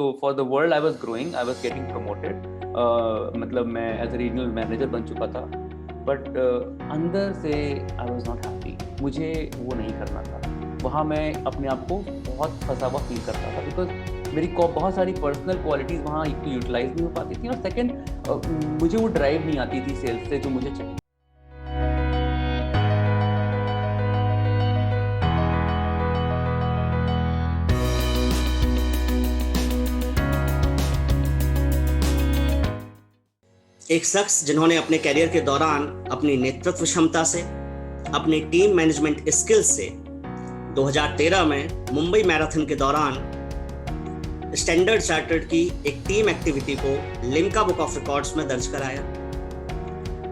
So for the world I was growing, I was getting promoted. मतलब मैं as a regional manager बन चुका था, बट अंदर से आई वॉज नॉट हैप्पी. मुझे वो नहीं करना था. वहाँ मैं अपने आप को बहुत फंसा हुआ फील करता था, बिकॉज मेरी बहुत सारी पर्सनल क्वालिटीज़ वहाँ एक तो यूटिलाइज नहीं हो पाती थी, और सेकेंड मुझे वो ड्राइव नहीं आती थी सेल्स से जो मुझे चाहिए. एक शख्स जिन्होंने अपने कैरियर के दौरान अपनी नेतृत्व क्षमता से, अपनी टीम मैनेजमेंट स्किल्स से 2013 में मुंबई मैराथन के दौरान स्टैंडर्ड चार्टर्ड की एक टीम एक्टिविटी को लिम्का बुक ऑफ रिकॉर्ड्स में दर्ज कराया.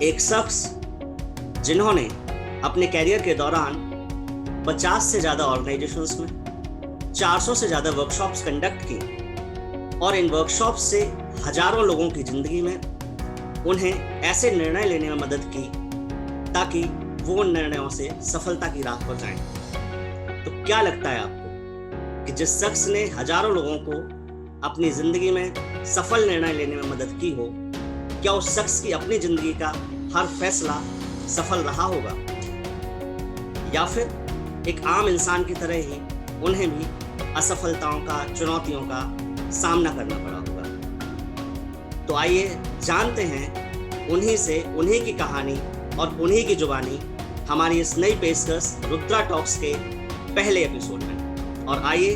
एक शख्स जिन्होंने अपने कैरियर के दौरान 50 से ज़्यादा ऑर्गेनाइजेशंस में 400 से ज़्यादा वर्कशॉप्स कंडक्ट की, और इन वर्कशॉप्स से हजारों लोगों की ज़िंदगी में उन्हें ऐसे निर्णय लेने में मदद की ताकि वो उन निर्णयों से सफलता की राह पर जाएं. तो क्या लगता है आपको कि जिस शख्स ने हजारों लोगों को अपनी जिंदगी में सफल निर्णय लेने में मदद की हो, क्या उस शख्स की अपनी जिंदगी का हर फैसला सफल रहा होगा, या फिर एक आम इंसान की तरह ही उन्हें भी असफलताओं का, चुनौतियों का सामना करना पड़ा होगा? तो आइए जानते हैं उन्हीं से, उन्हीं की कहानी और उन्हीं की जुबानी हमारी इस नई पेशकश रुद्रा टॉक्स के पहले एपिसोड में. और आइए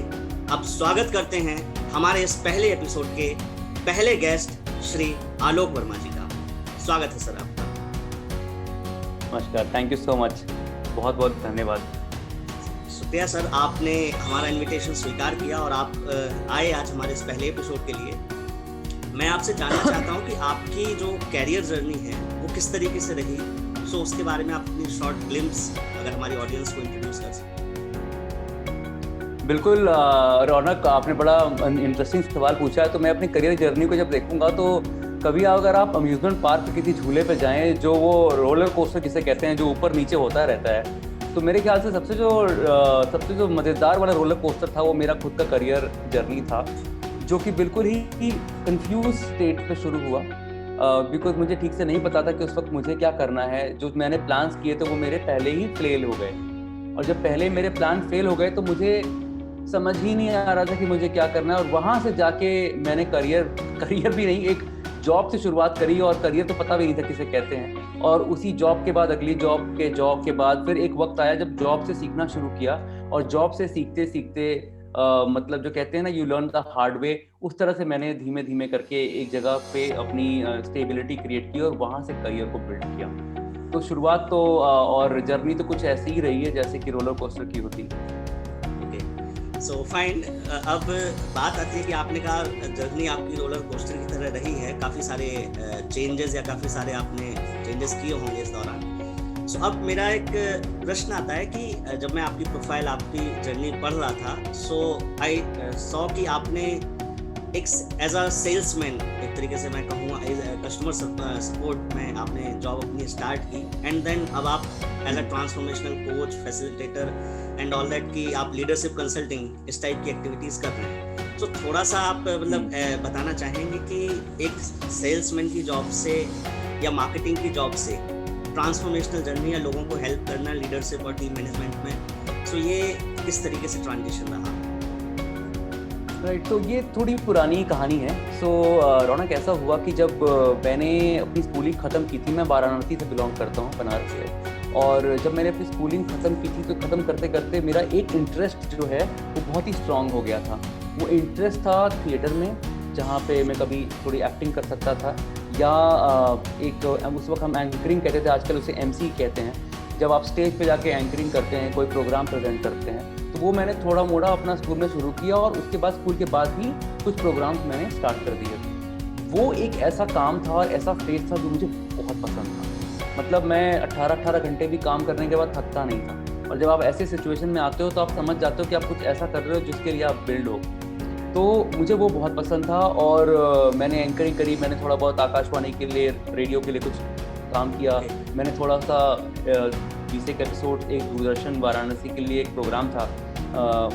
अब स्वागत करते हैं हमारे इस पहले एपिसोड के पहले गेस्ट श्री आलोक वर्मा जी का. स्वागत है सर आपका. नमस्कार, थैंक यू सो मच, बहुत बहुत धन्यवाद. शुक्रिया सर, आपने हमारा इनविटेशन स्वीकार किया और आप आए आज हमारे इस पहले एपिसोड के लिए. मैं आपसे जानना चाहता हूं कि आपकी जो कैरियर जर्नी है वो किस तरीके से रही, सो उसके बारे में आप अपनी शॉर्ट ग्लिम्स अगर हमारी ऑडियंस को इंट्रोड्यूस कर सकें. बिल्कुल रौनक, आपने बड़ा इंटरेस्टिंग सवाल पूछा है. तो मैं अपनी करियर जर्नी को जब देखूंगा तो कभी अगर आप अम्यूजमेंट पार्क के किसी झूले पे जाएं, जो वो रोलर कोस्टर जिसे कहते हैं, जो ऊपर नीचे होता रहता है, तो मेरे ख्याल से सबसे जो मज़ेदार वाला रोलर कोस्टर था वो मेरा खुद का करियर जर्नी था, जो कि बिल्कुल ही कंफ्यूज स्टेट पे शुरू हुआ. बिकॉज मुझे ठीक से नहीं पता था कि उस वक्त मुझे क्या करना है. जो मैंने प्लान्स किए थे वो मेरे पहले ही फेल हो गए, और जब पहले मेरे प्लान फेल हो गए तो मुझे समझ ही नहीं आ रहा था कि मुझे क्या करना है. और वहाँ से जाके मैंने करियर भी नहीं, एक जॉब से शुरुआत करी, और करियर तो पता भी नहीं था किसे कहते हैं. और उसी जॉब के बाद अगली जॉब के बाद फिर एक वक्त आया जब जॉब से सीखना शुरू किया, और जॉब से सीखते सीखते मतलब जो कहते हैं ना, you learn the hard way, उस तरह से मैंने धीमे धीमे करके एक जगह पे अपनी स्टेबिलिटी क्रिएट की और वहाँ से करियर को बिल्ड किया. तो शुरुआत तो और जर्नी तो कुछ ऐसी ही रही है जैसे कि रोलर कोस्टर की होती. Okay, so fine. अब बात आती है कि आपने कहा जर्नी आपकी रोलर कोस्टर की तरह रही है, काफ़ी सारे चेंजेस या काफ़ी सारे आपने चेंजेस किए होंगे इस दौरान. सो अब मेरा एक प्रश्न आता है कि जब मैं आपकी प्रोफाइल, आपकी जर्नी पढ़ रहा था, सो आई सॉ कि आपने एक एज अ सेल्समैन, एक तरीके से मैं कहूँगा कस्टमर सपोर्ट में आपने जॉब अपनी स्टार्ट की, एंड देन अब आप as a transformational coach, facilitator and all that की आप लीडरशिप कंसल्टिंग इस टाइप की एक्टिविटीज़ कर रहे हैं. तो थोड़ा सा आप मतलब बताना चाहेंगे कि एक सेल्समैन की जॉब से या मार्केटिंग की जॉब से ट्रांसफॉर्मेशनल जर्नी या लोगों को हेल्प करना लीडरशिप और टीम मैनेजमेंट में, सो ये किस तरीके से ट्रांजिशन रहा? राइट, तो ये थोड़ी पुरानी कहानी है. सो रौनक, ऐसा हुआ कि जब मैंने अपनी स्कूलिंग ख़त्म की थी, मैं वाराणसी से बिलोंग करता हूँ, बनारस से, और जब मैंने अपनी स्कूलिंग ख़त्म की थी तो ख़त्म करते करते मेरा एक इंटरेस्ट जो है वो बहुत ही स्ट्रॉन्ग हो गया था. वो इंटरेस्ट था थिएटर में, जहाँ पे मैं कभी थोड़ी एक्टिंग कर सकता था, या एक उस वक्त हम एंकरिंग कहते थे, आजकल उसे एमसी कहते हैं. जब आप स्टेज पे जाके एंकरिंग करते हैं, कोई प्रोग्राम प्रेजेंट करते हैं, तो वो मैंने थोड़ा मोड़ा अपना स्कूल में शुरू किया, और उसके बाद स्कूल के बाद ही कुछ प्रोग्राम्स मैंने स्टार्ट कर दिए. वो एक ऐसा काम था और ऐसा फेज था जो मुझे बहुत पसंद था. मतलब मैं 18 घंटे भी काम करने के बाद थकता नहीं था. और जब आप ऐसे सिचुएशन में आते हो तो आप समझ जाते हो कि आप कुछ ऐसा कर रहे हो जिसके लिए आप बिल्ड हो. तो मुझे वो बहुत पसंद था, और मैंने एंकरिंग करी. मैंने थोड़ा बहुत आकाशवाणी के लिए, रेडियो के लिए कुछ काम किया. मैंने थोड़ा सा 20 एपिसोड, एक दूरदर्शन वाराणसी के लिए एक प्रोग्राम था,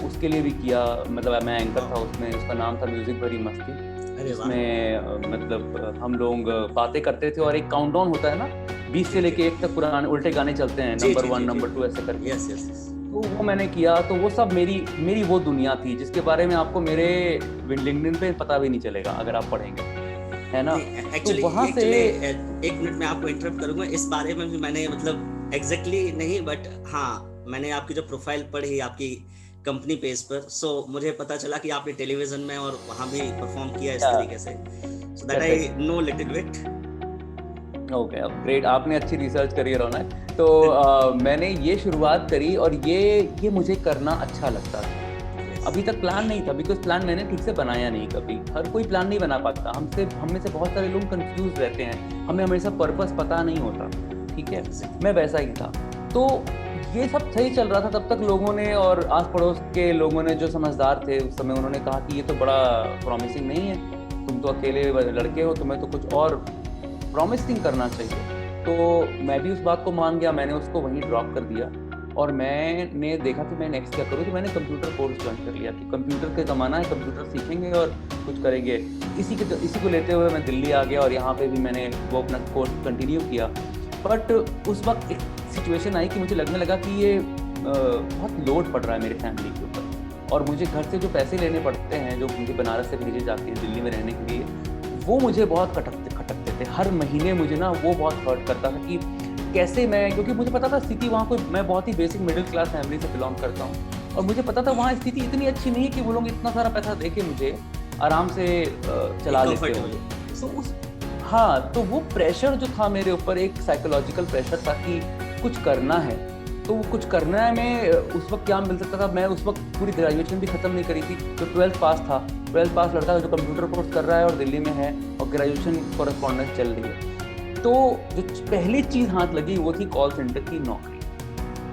उसके लिए भी किया, मतलब मैं एंकर था उसमें, उसका नाम था म्यूजिक भरी मस्ती। अरे वाह। इसमें मतलब हम लोग बातें करते थे और एक काउंटडाउन होता है ना, 20 से लेके 1 तक पुराने उल्टे गाने चलते हैं, जी नंबर जी 1 जी जी। नंबर 2 ऐसे करके। Yes yes yes. तो वो मैंने किया, तो वो सब मेरी मेरी वो दुनिया थी जिसके बारे में आपको मेरे लिंक्डइन पे पता भी नहीं चलेगा अगर आप पढ़ेंगे, है ना। नहीं तो एक्चुअली वहां से एक्चुअली एक मिनट में आपको इंटरप्ट करूंगा, इस बारे में भी मैंने मतलब एग्जैक्टली नहीं, बट हाँ मैंने आपकी जो प्रोफाइल पढ़ी आपकी कंपनी पेज पर, सो मुझे पता चला कि आपने टेलीविजन में और वहाँ भी परफॉर्म किया इस तरीके से, so that I know little bit. Okay, अब ग्रेट, आपने अच्छी रिसर्च करी है रौनक। तो मैंने ये शुरुआत करी और ये मुझे करना अच्छा लगता था। अभी तक प्लान नहीं था, बिकॉज प्लान मैंने ठीक से बनाया नहीं कभी। हर कोई प्लान नहीं बना पाता, हम में से बहुत सारे लोग कंफ्यूज रहते हैं, हमें हमेशा पर्पस पता नहीं होता, ठीक है। मैं वैसा ही था। तो ये सब सही चल रहा था तब तक लोगों ने और आस पड़ोस के लोगों ने जो समझदार थे उस समय, उन्होंने कहा कि ये तो बड़ा प्रॉमिसिंग नहीं है, तुम तो अकेले लड़के हो, तुम्हें तो कुछ और प्रॉमिसिंग करना चाहिए। तो मैं भी उस बात को मान गया, मैंने उसको वहीं ड्रॉप कर दिया और मैंने देखा कि मैं नेक्स्ट क्या करूँ। तो मैंने कंप्यूटर कोर्स ज्वाइन कर लिया कि कंप्यूटर का ज़माना है, कंप्यूटर सीखेंगे और कुछ करेंगे। इसी को लेते हुए मैं दिल्ली आ गया और यहाँ पे भी मैंने वो अपना कोर्स कंटिन्यू किया। बट उस वक्त एक सिचुएशन आई कि मुझे लगने लगा कि ये बहुत लोड पड़ रहा है मेरे फैमिली के ऊपर, और मुझे घर से जो पैसे लेने पड़ते हैं, जो मुझे बनारस से भेजे जाते हैं दिल्ली में रहने के लिए, वो मुझे बहुत खटकते थे। हर महीने मुझे ना वो बहुत हर्ट करता था कि कैसे मैं, क्योंकि मुझे पता था स्थिति वहाँ कोई, मैं बहुत ही बेसिक मिडिल क्लास फैमिली से बिलोंग करता हूँ, और मुझे पता था वहाँ स्थिति इतनी अच्छी नहीं है कि वो लोग इतना सारा पैसा दे के मुझे आराम से चला लेते होंगे। तो उस हाँ, तो वो प्रेशर जो था मेरे ऊपर, एक साइकोलॉजिकल प्रेशर था कि कुछ करना है। तो वो कुछ करना है, मैं उस वक्त क्या मिल सकता था, मैं उस वक्त पूरी ग्रेजुएशन भी खत्म नहीं करी थी, तो 12th पास था। 12th पास लड़का जो कंप्यूटर कोर्स कर रहा है और दिल्ली में है और ग्रेजुएशन कॉरेस्पॉन्डेंस चल रही है। तो जो पहली चीज़ हाथ लगी वो थी कॉल सेंटर की नौकरी।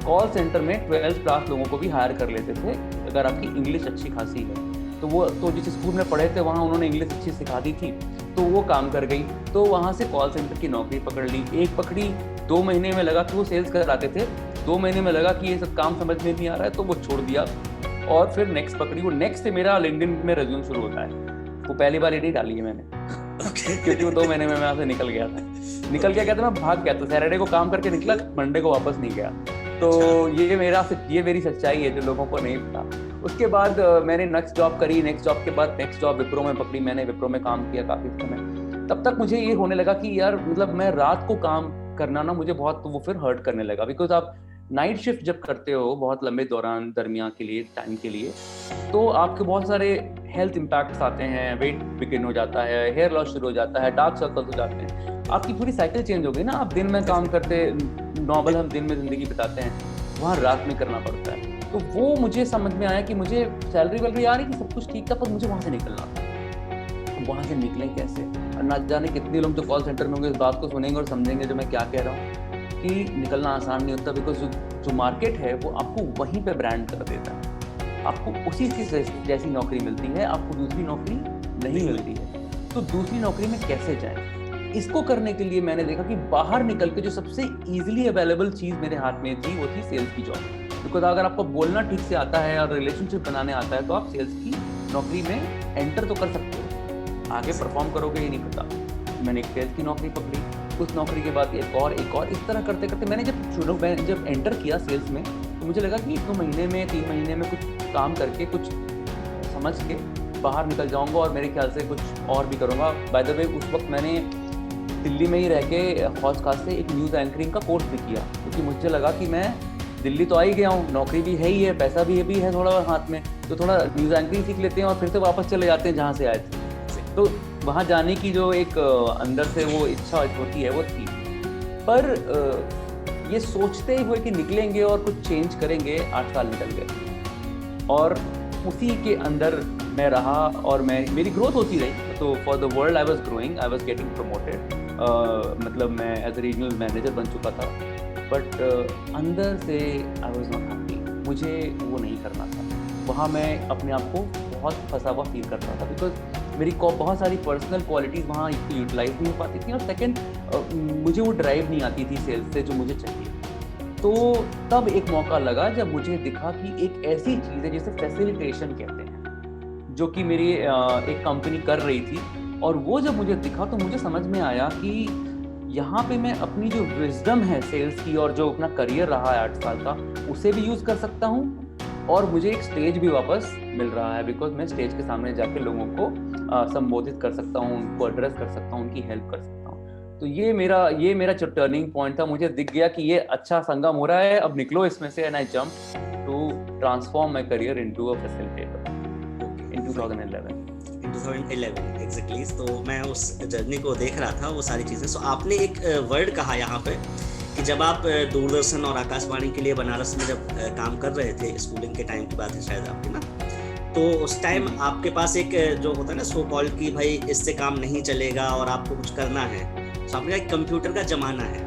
कॉल सेंटर में 12th पास लोगों को भी हायर कर लेते थे अगर आपकी इंग्लिश अच्छी खासी है। तो वो तो जिस स्कूल में पढ़े थे वहाँ उन्होंने इंग्लिश अच्छी सिखा दी थी, तो वो काम कर गई। तो वहाँ से कॉल सेंटर की नौकरी पकड़ ली। एक पकड़ी, 2 महीने में लगा कि वो सेल्स कराते थे, 2 महीने में लगा कि ये सब काम समझ में नहीं आ रहा है, तो वो छोड़ दिया। और फिर नेक्स्ट पकड़ी। वो नेक्स्ट से मेरा लिंक्डइन में रिज्यूम शुरू होता है। वो पहली बार ये नहीं डाली है मैंने क्योंकि वो 2 महीने में मैं वहाँ से निकल गया था, मैं भाग गया था। सैटरडे को काम करके निकला, मंडे को वापस नहीं गया। तो ये मेरी सच्चाई है जो लोगों को नहीं पता। उसके बाद मैंने नेक्स्ट जॉब करी, नेक्स्ट जॉब के बाद नेक्स्ट जॉब विप्रो में पकड़ी। मैंने विप्रो में काम किया काफ़ी समय। तब तक मुझे ये होने लगा कि यार मतलब मैं रात को काम करना ना मुझे बहुत, वो फिर हर्ट करने लगा। बिकॉज आप नाइट शिफ्ट जब करते हो बहुत लंबे दरमियान के लिए, टाइम के लिए, तो आपके बहुत सारे हेल्थ इम्पैक्ट्स आते हैं, वेट बिगिन हो जाता है, हेयर लॉस शुरू हो जाता है, डार्क सर्कल्स हो जाते हैं, आपकी पूरी साइकिल चेंज हो गई ना। आप दिन में काम करते, नॉर्मल हम दिन में ज़िंदगी बिताते हैं, वहाँ रात में करना पड़ता है। तो वो मुझे समझ में आया कि मुझे सैलरी वैलरी आ रही थी, सब कुछ ठीक था, पर मुझे वहाँ से निकलना था। वहाँ से निकलें कैसे? और ना जाने कितने लोग जो कॉल सेंटर में होंगे इस बात को सुनेंगे और समझेंगे जो मैं क्या कह रहा हूँ कि निकलना आसान नहीं होता। बिकॉज जो मार्केट है वो आपको वहीं पे ब्रांड कर देता है, आपको उसी से जैसी नौकरी मिलती है, आपको दूसरी नौकरी नहीं मिलती है। तो दूसरी नौकरी में कैसे जाएं? इसको करने के लिए मैंने देखा कि बाहर निकल के जो सबसे ईजिली अवेलेबल चीज़ मेरे हाथ में थी वो थी सेल्स की जॉब। बिकॉज अगर आपको बोलना ठीक से आता है और रिलेशनशिप बनाने आता है तो आप सेल्स की नौकरी में एंटर तो कर सकते हो, आगे परफॉर्म करोगे ये नहीं पता। मैंने एक सेल्स की नौकरी पकड़ी, उस नौकरी के बाद एक और, इस तरह करते करते मैंने जब एंटर किया सेल्स में, तो मुझे लगा कि 2 महीने में 3 महीने में कुछ काम करके कुछ समझ के बाहर निकल जाऊंगा और मेरे ख्याल से कुछ और भी करूंगा। बाय द वे उस वक्त मैंने दिल्ली में ही रह के हौज खास से एक न्यूज़ एंकरिंग का कोर्स भी किया, क्योंकि मुझे लगा कि मैं दिल्ली तो आ ही गया हूँ, नौकरी भी है ही है, पैसा भी है थोड़ा हाथ में, तो थोड़ा न्यूज़ एंकरिंग सीख लेते हैं और फिर से वापस चले जाते हैं जहाँ से आए थे। तो वहाँ जाने की जो एक अंदर से वो इच्छा होती है वो थी। पर ये सोचते हुए कि निकलेंगे और कुछ चेंज करेंगे, 8 साल निकल गए और उसी के अंदर मैं रहा और मेरी ग्रोथ होती रही। तो for the world I was growing, I was getting promoted, मतलब मैं एज ए रीजनल मैनेजर बन चुका था। बट अंदर से आई वॉज नॉट हैप्पी, मुझे वो नहीं करना था। वहाँ मैं अपने आप को बहुत फंसा हुआ फील कर रहा था, बिकॉज मेरी बहुत सारी पर्सनल क्वालिटीज़ वहाँ यूटिलाइज नहीं हो पाती थी, और सेकंड मुझे वो ड्राइव नहीं आती थी सेल्स से जो मुझे चाहिए। तो तब एक मौका लगा जब मुझे दिखा कि एक ऐसी चीज़ है जिसे फैसिलिटेशन कहते हैं, जो कि मेरी एक कंपनी कर रही थी। और वो जब मुझे दिखा तो मुझे समझ में आया कि यहाँ पे मैं अपनी जो विजडम है सेल्स की और जो अपना करियर रहा है 8 साल का, उसे भी यूज़ कर सकता हूँ और मुझे एक स्टेज भी वापस मिल रहा है, बिकॉज मैं स्टेज के सामने जाके लोगों को संबोधित कर सकता हूँ, उनको एड्रेस कर सकता हूँ, उनकी हेल्प कर सकता हूँ। तो ये मेरा जो टर्निंग पॉइंट था, मुझे दिख गया कि ये अच्छा संगम हो रहा है, अब निकलो इसमें से। And I jump to transform my career into a facilitator in 2011। 2011 exactly. तो मैं उस जर्नी को देख रहा था, वो सारी चीज़ें। सो आपने एक वर्ड कहा यहाँ पे कि जब आप दूरदर्शन और आकाशवाणी के लिए बनारस में जब काम कर रहे थे, स्कूलिंग के टाइम की बात है शायद आपकी ना, तो उस टाइम आपके पास एक जो होता है ना सो कॉल की भाई इससे काम नहीं चलेगा और आपको कुछ करना है। सो आपने कहा कंप्यूटर का जमाना है,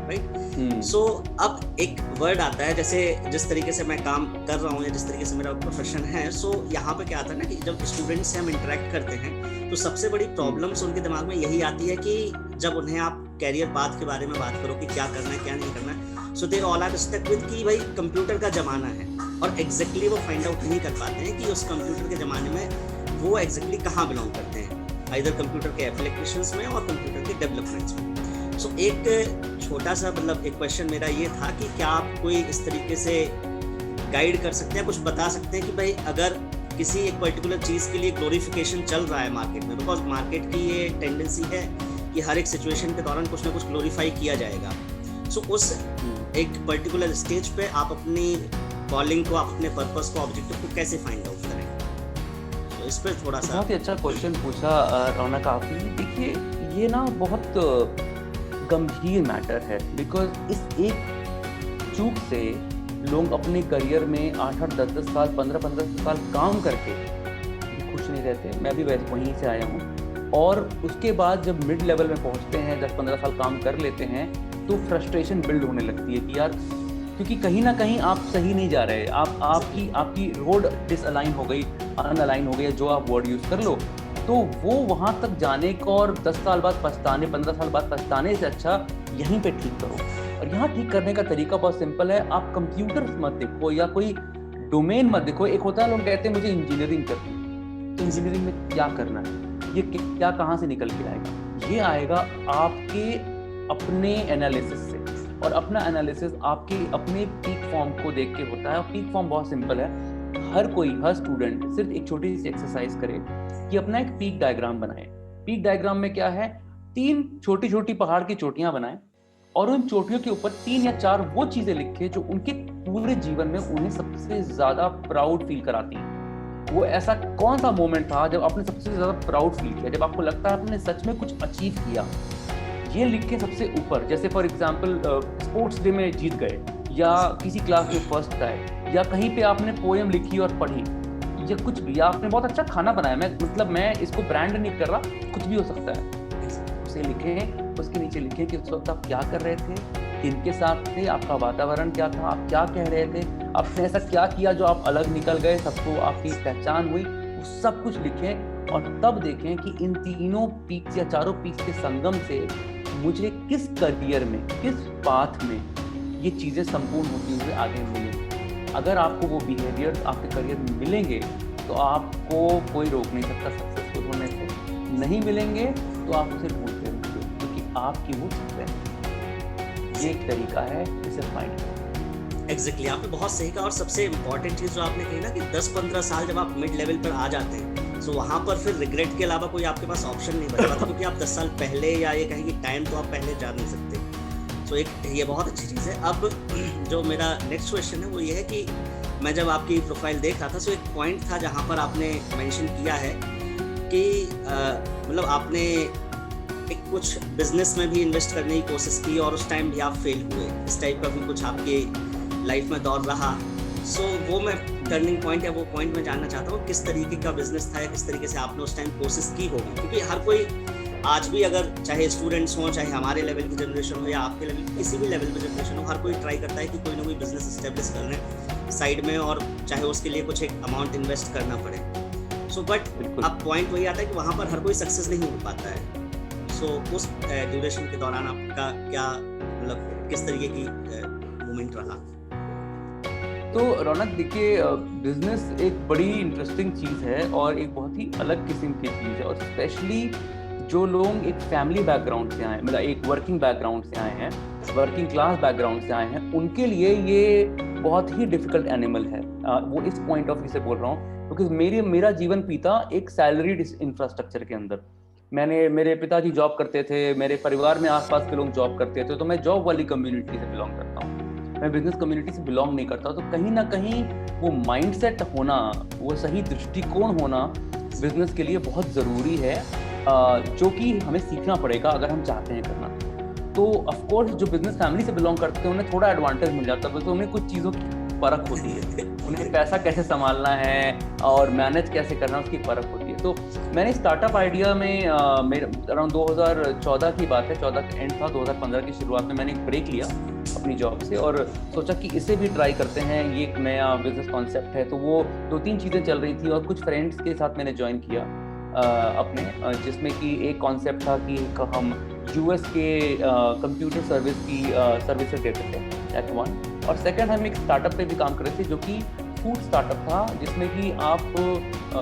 राइट? सो अब एक वर्ड आता है, जैसे जिस तरीके से मैं काम कर रहा हूँ या जिस तरीके से मेरा प्रोफेशन है, सो यहाँ पे क्या आता है ना कि जब स्टूडेंट से हम इंटरेक्ट करते हैं तो सबसे बड़ी प्रॉब्लम्स उनके दिमाग में यही आती है कि जब उन्हें आप कैरियर पाथ के बारे में बात करो कि क्या करना है क्या नहीं करना है, so they all are stuck with कि भाई कंप्यूटर का जमाना है, और एग्जैक्टली वो फाइंड आउट नहीं कर पाते हैं कि उस कंप्यूटर के ज़माने में वो एग्जैक्टली कहाँ बिलोंग करते हैं, आइदर कंप्यूटर के एप्लीकेशंस में और कंप्यूटर के डेवलपमेंट्स में। सो एक छोटा सा मतलब एक क्वेश्चन मेरा ये था कि क्या आप कोई इस तरीके से गाइड कर सकते हैं, कुछ बता सकते हैं कि भाई अगर किसी एक पर्टिकुलर चीज़ के लिए ग्लोरिफिकेशन चल रहा है मार्केट में, बिकॉज मार्केट की ये टेंडेंसी है कि हर एक सिचुएशन के दौरान कुछ ना कुछ ग्लोरीफाई किया जाएगा। सो उस एक पर्टिकुलर स्टेज पे आप अपनी कॉलिंग को, अपने पर्पस को, ऑब्जेक्टिव को कैसे फाइंड आउट करें? तो इस पर थोड़ा सा। बहुत ही अच्छा क्वेश्चन पूछा रौनक आपने। देखिए, ये ना बहुत गंभीर मैटर है, बिकॉज इस एक चूक से लोग अपने करियर में 8-8, 10-10 साल, 15-15 साल काम करके भी खुश नहीं रहते। मैं भी वहीं से आया हूँ। और उसके बाद जब मिड लेवल में पहुँचते हैं, 10-15 साल काम कर लेते हैं, तो फ्रस्ट्रेशन बिल्ड होने लगती है कि यार, क्योंकि कहीं ना कहीं आप सही नहीं जा रहे, आपकी रोड डिसअलाइन हो गई, अनअलाइन हो गई, जो आप वर्ड यूज़ कर लो, तो वो वहाँ तक जाने को और 10 साल बाद पछताने, 15 साल बाद पछताने से अच्छा यहीं पे ठीक करो। और यहाँ ठीक करने का तरीका बहुत सिंपल है। आप कंप्यूटर मत देखो या कोई डोमेन मत देखो। एक होता है, लोग कहते हैं मुझे इंजीनियरिंग करनी है, तो इंजीनियरिंग में क्या करना है, ये क्या कहाँ से निकल के आएगा? ये आएगा आपके अपने एनालिसिस से, और अपना एनालिसिस आपके अपने पीक फॉर्म को देख के होता है। और पीक फॉर्म बहुत सिंपल है। हर स्टूडेंट सिर्फ एक छोटी सी एक्सरसाइज करे कि अपना एक पीक डायग्राम बनाए। पीक डायग्राम में क्या है, 3 छोटी छोटी पहाड़ की चोटियां बनाए और उन चोटियों के ऊपर 3 या 4 वो चीजें लिखे जो उनके पूरे जीवन में उन्हें सबसे ज्यादा प्राउड फील कराती हैं। वो ऐसा कौन सा मोमेंट था जब आपने सबसे ज्यादा प्राउड फील किया, जब आपको लगता है आपने सच में कुछ अचीव किया। ये लिख के सबसे ऊपर, जैसे फॉर एग्जाम्पल स्पोर्ट्स डे में जीत गए, या किसी क्लास में फर्स्ट आए, या कहीं पे आपने पोएम लिखी और पढ़ी, या कुछ भी, या आपने बहुत अच्छा खाना बनाया। मैं इसको ब्रांड नहीं कर रहा, कुछ भी हो सकता है। उसे लिखें, उसके नीचे लिखें कि उस वक्त आप क्या कर रहे थे, किनके साथ थे, आपका वातावरण क्या था, आप क्या कह रहे थे, आपने ऐसा क्या किया जो आप अलग निकल गए, सबको आपकी पहचान हुई। वो सब कुछ लिखें और तब देखें कि इन तीनों पीक्स या चारों पीक्स के संगम से मुझे किस करियर में, किस पाथ में ये चीज़ें संपूर्ण होती हुई आगे मिलेंगी। अगर आपको वो बिहेवियर आपके करियर में मिलेंगे तो आपको कोई रोक नहीं सकता सक्सेसफुल होने से। नहीं मिलेंगे तो आप उसे ढूंढते रहिए, क्योंकि आपकी वो सकते हैं। ये एक तरीका है इसे फाइंड करने। एग्जैक्टली, आपने बहुत सही कहा। और सबसे इम्पोर्टेंट चीज़ जो आपने कही ना कि 10-15 साल जब आप मिड लेवल पर आ जाते हैं, सो वहाँ पर फिर रिग्रेट के अलावा कोई आपके पास ऑप्शन नहीं बचता, क्योंकि आप 10 साल पहले, या ये कहें कि टाइम तो आप पहले जा नहीं सकते। तो एक ये बहुत अच्छी चीज़ है। अब जो मेरा नेक्स्ट क्वेश्चन है वो ये है कि मैं जब आपकी प्रोफाइल देख रहा था, सो एक पॉइंट था जहाँ पर आपने मेंशन किया है कि मतलब आपने एक कुछ बिजनेस में भी इन्वेस्ट करने की कोशिश की और उस टाइम भी आप फेल हुए। इस टाइप का भी कुछ आपके लाइफ में दौर रहा। सो वो मैं टर्निंग पॉइंट या वो पॉइंट मैं जानना चाहता हूँ, किस तरीके का बिजनेस था या किस तरीके से आपने उस टाइम कोशिश की होगी। क्योंकि हर कोई आज भी, अगर चाहे स्टूडेंट्स हों, चाहे हमारे लेवल की जनरेशन हो या आपके लेवल की किसी भी लेवल में जनरेशन हो, हर कोई ट्राई करता है कि कोई ना कोई बिजनेस एस्टेब्लिश कर लें साइड में, और चाहे उसके लिए कुछ एक अमाउंट इन्वेस्ट करना पड़े। सो बट अब पॉइंट वही आता है कि वहाँ पर हर कोई सक्सेस नहीं हो पाता है। सो उस ड्यूरेशन के दौरान आपका क्या मतलब किस तरीके की मोमेंट रहा? तो रौनक देखिए, बिजनेस एक बड़ी इंटरेस्टिंग चीज़ है और एक बहुत ही अलग किस्म की चीज़ है, और स्पेशली जो लोग एक फैमिली बैकग्राउंड से आए, मतलब एक वर्किंग बैकग्राउंड से आए हैं, वर्किंग क्लास बैकग्राउंड से आए हैं, उनके लिए ये बहुत ही डिफिकल्ट एनिमल है। वो इस पॉइंट ऑफ व्यू से बोल रहा हूँ क्योंकि मेरा जीवन बीता एक सैलरीड इंफ्रास्ट्रक्चर के अंदर। मेरे पिताजी जॉब करते थे, मेरे परिवार में आसपास के लोग जॉब करते थे, तो मैं जॉब वाली कम्युनिटी से बिलोंग करता हूँ, मैं बिजनेस कम्युनिटी से बिलोंग नहीं करता। तो कहीं ना कहीं वो माइंडसेट होना, वो सही दृष्टिकोण होना बिजनेस के लिए बहुत ज़रूरी है, जो कि हमें सीखना पड़ेगा अगर हम चाहते हैं करना। तो ऑफ कोर्स जो बिजनेस फैमिली से बिलोंग करते हैं उन्हें थोड़ा एडवांटेज मिल जाता है, तो उन्हें कुछ चीज़ों की फ़र्क होती है, उन्हें पैसा कैसे संभालना है और मैनेज कैसे करना है उसकी फ़र्क होती है। तो मैंने स्टार्टअप आइडिया में मेरे अराउंड 2014 की बात है, 14 का एंड था, 2015 की शुरुआत में मैंने एक ब्रेक लिया अपनी जॉब से और सोचा कि इसे भी ट्राई करते हैं, ये एक नया बिजनेस कॉन्सेप्ट है। तो वो 2-3 चीज़ें चल रही थी और कुछ फ्रेंड्स के साथ मैंने ज्वाइन किया अपने, जिसमें कि एक कॉन्सेप्ट था कि हम यूएस के कंप्यूटर सर्विस की सर्विसेज देते थे, दैट वन। और सेकंड हम एक स्टार्टअप पे भी काम कर रहे थे जो कि फूड स्टार्टअप था, जिसमें कि आप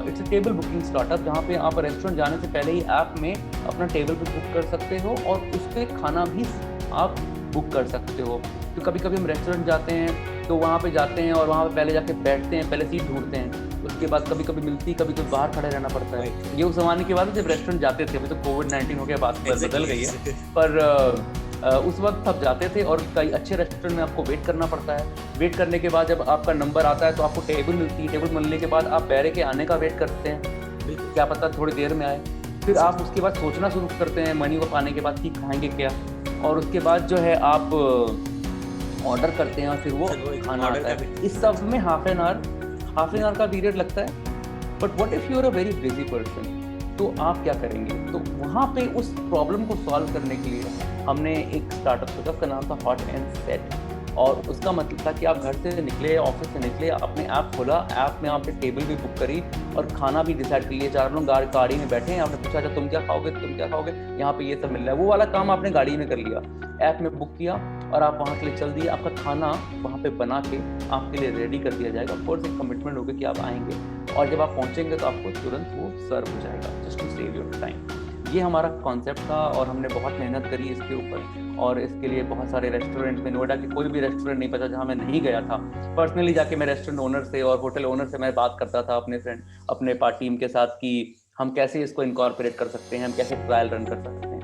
it's a table booking startup, जहाँ पे आप रेस्टोरेंट जाने से पहले ही ऐप में अपना टेबल पे बुक कर सकते हो और उस पर खाना भी आप बुक कर सकते हो। तो कभी कभी हम रेस्टोरेंट जाते हैं तो वहाँ पे जाते हैं और वहाँ पे पहले जाके बैठते हैं, पहले सीट ढूंढते हैं, उसके बाद कभी कभी मिलती, कभी कभी बाहर खड़े रहना पड़ता है। ये उस जमाने के बाद जब रेस्टोरेंट जाते थे, अभी तो कोविड-19 हो गया, बात बदल गई है, पर उस वक्त सब जाते थे और कई अच्छे रेस्टोरेंट में आपको वेट करना पड़ता है। वेट करने के बाद जब आपका नंबर आता है तो आपको टेबल मिलती है, टेबल मिलने के बाद आप बैरे के आने का वेट करते हैं, क्या पता थोड़ी देर में आए। फिर आप उसके बाद सोचना शुरू करते हैं मनी को पाने के बाद कि खाएंगे क्या, और उसके बाद जो है आप ऑर्डर करते हैं और फिर वो खाना आता है। इस सब में हाफ एन आवर का पीरियड लगता है। But what if you are a very busy person, तो आप क्या करेंगे? तो वहाँ पे उस प्रॉब्लम को सॉल्व करने के लिए हमने एक स्टार्टअप सोचा, उसका नाम था हॉट एंड सेट, और उसका मतलब था कि आप घर से निकले, ऑफिस से निकले, अपने ऐप खोला, ऐप में आपने टेबल भी बुक करी और खाना भी डिसाइड कर लिया। 4 लोग गाड़ी में बैठे हैं, आपने पूछा अच्छा तुम क्या खाओगे, यहाँ पे ये सब मिल रहा है, वो वाला काम आपने गाड़ी में कर लिया, ऐप में बुक किया और आप वहाँ के लिए चल दिए। आपका खाना वहाँ पे बना के आपके लिए रेडी कर दिया जाएगा। ऑफकोर्स एक कमिटमेंट होगा कि आप आएंगे और जब आप पहुँचेंगे तो आपको तुरंत वो सर्व हो जाएगा, just to save your time. ये हमारा कॉन्सेप्ट था और हमने बहुत मेहनत करी इसके ऊपर, और इसके लिए बहुत सारे रेस्टोरेंट में, नोएडा के कोई भी रेस्टोरेंट नहीं बचा जहाँ मैं नहीं गया था। पर्सनली जाके मैं रेस्टोरेंट ओनर से और होटल ओनर से मैं बात करता था अपने टीम के साथ कि हम कैसे इसको इनकॉर्पोरेट कर सकते हैं, हम कैसे ट्रायल रन कर सकते हैं।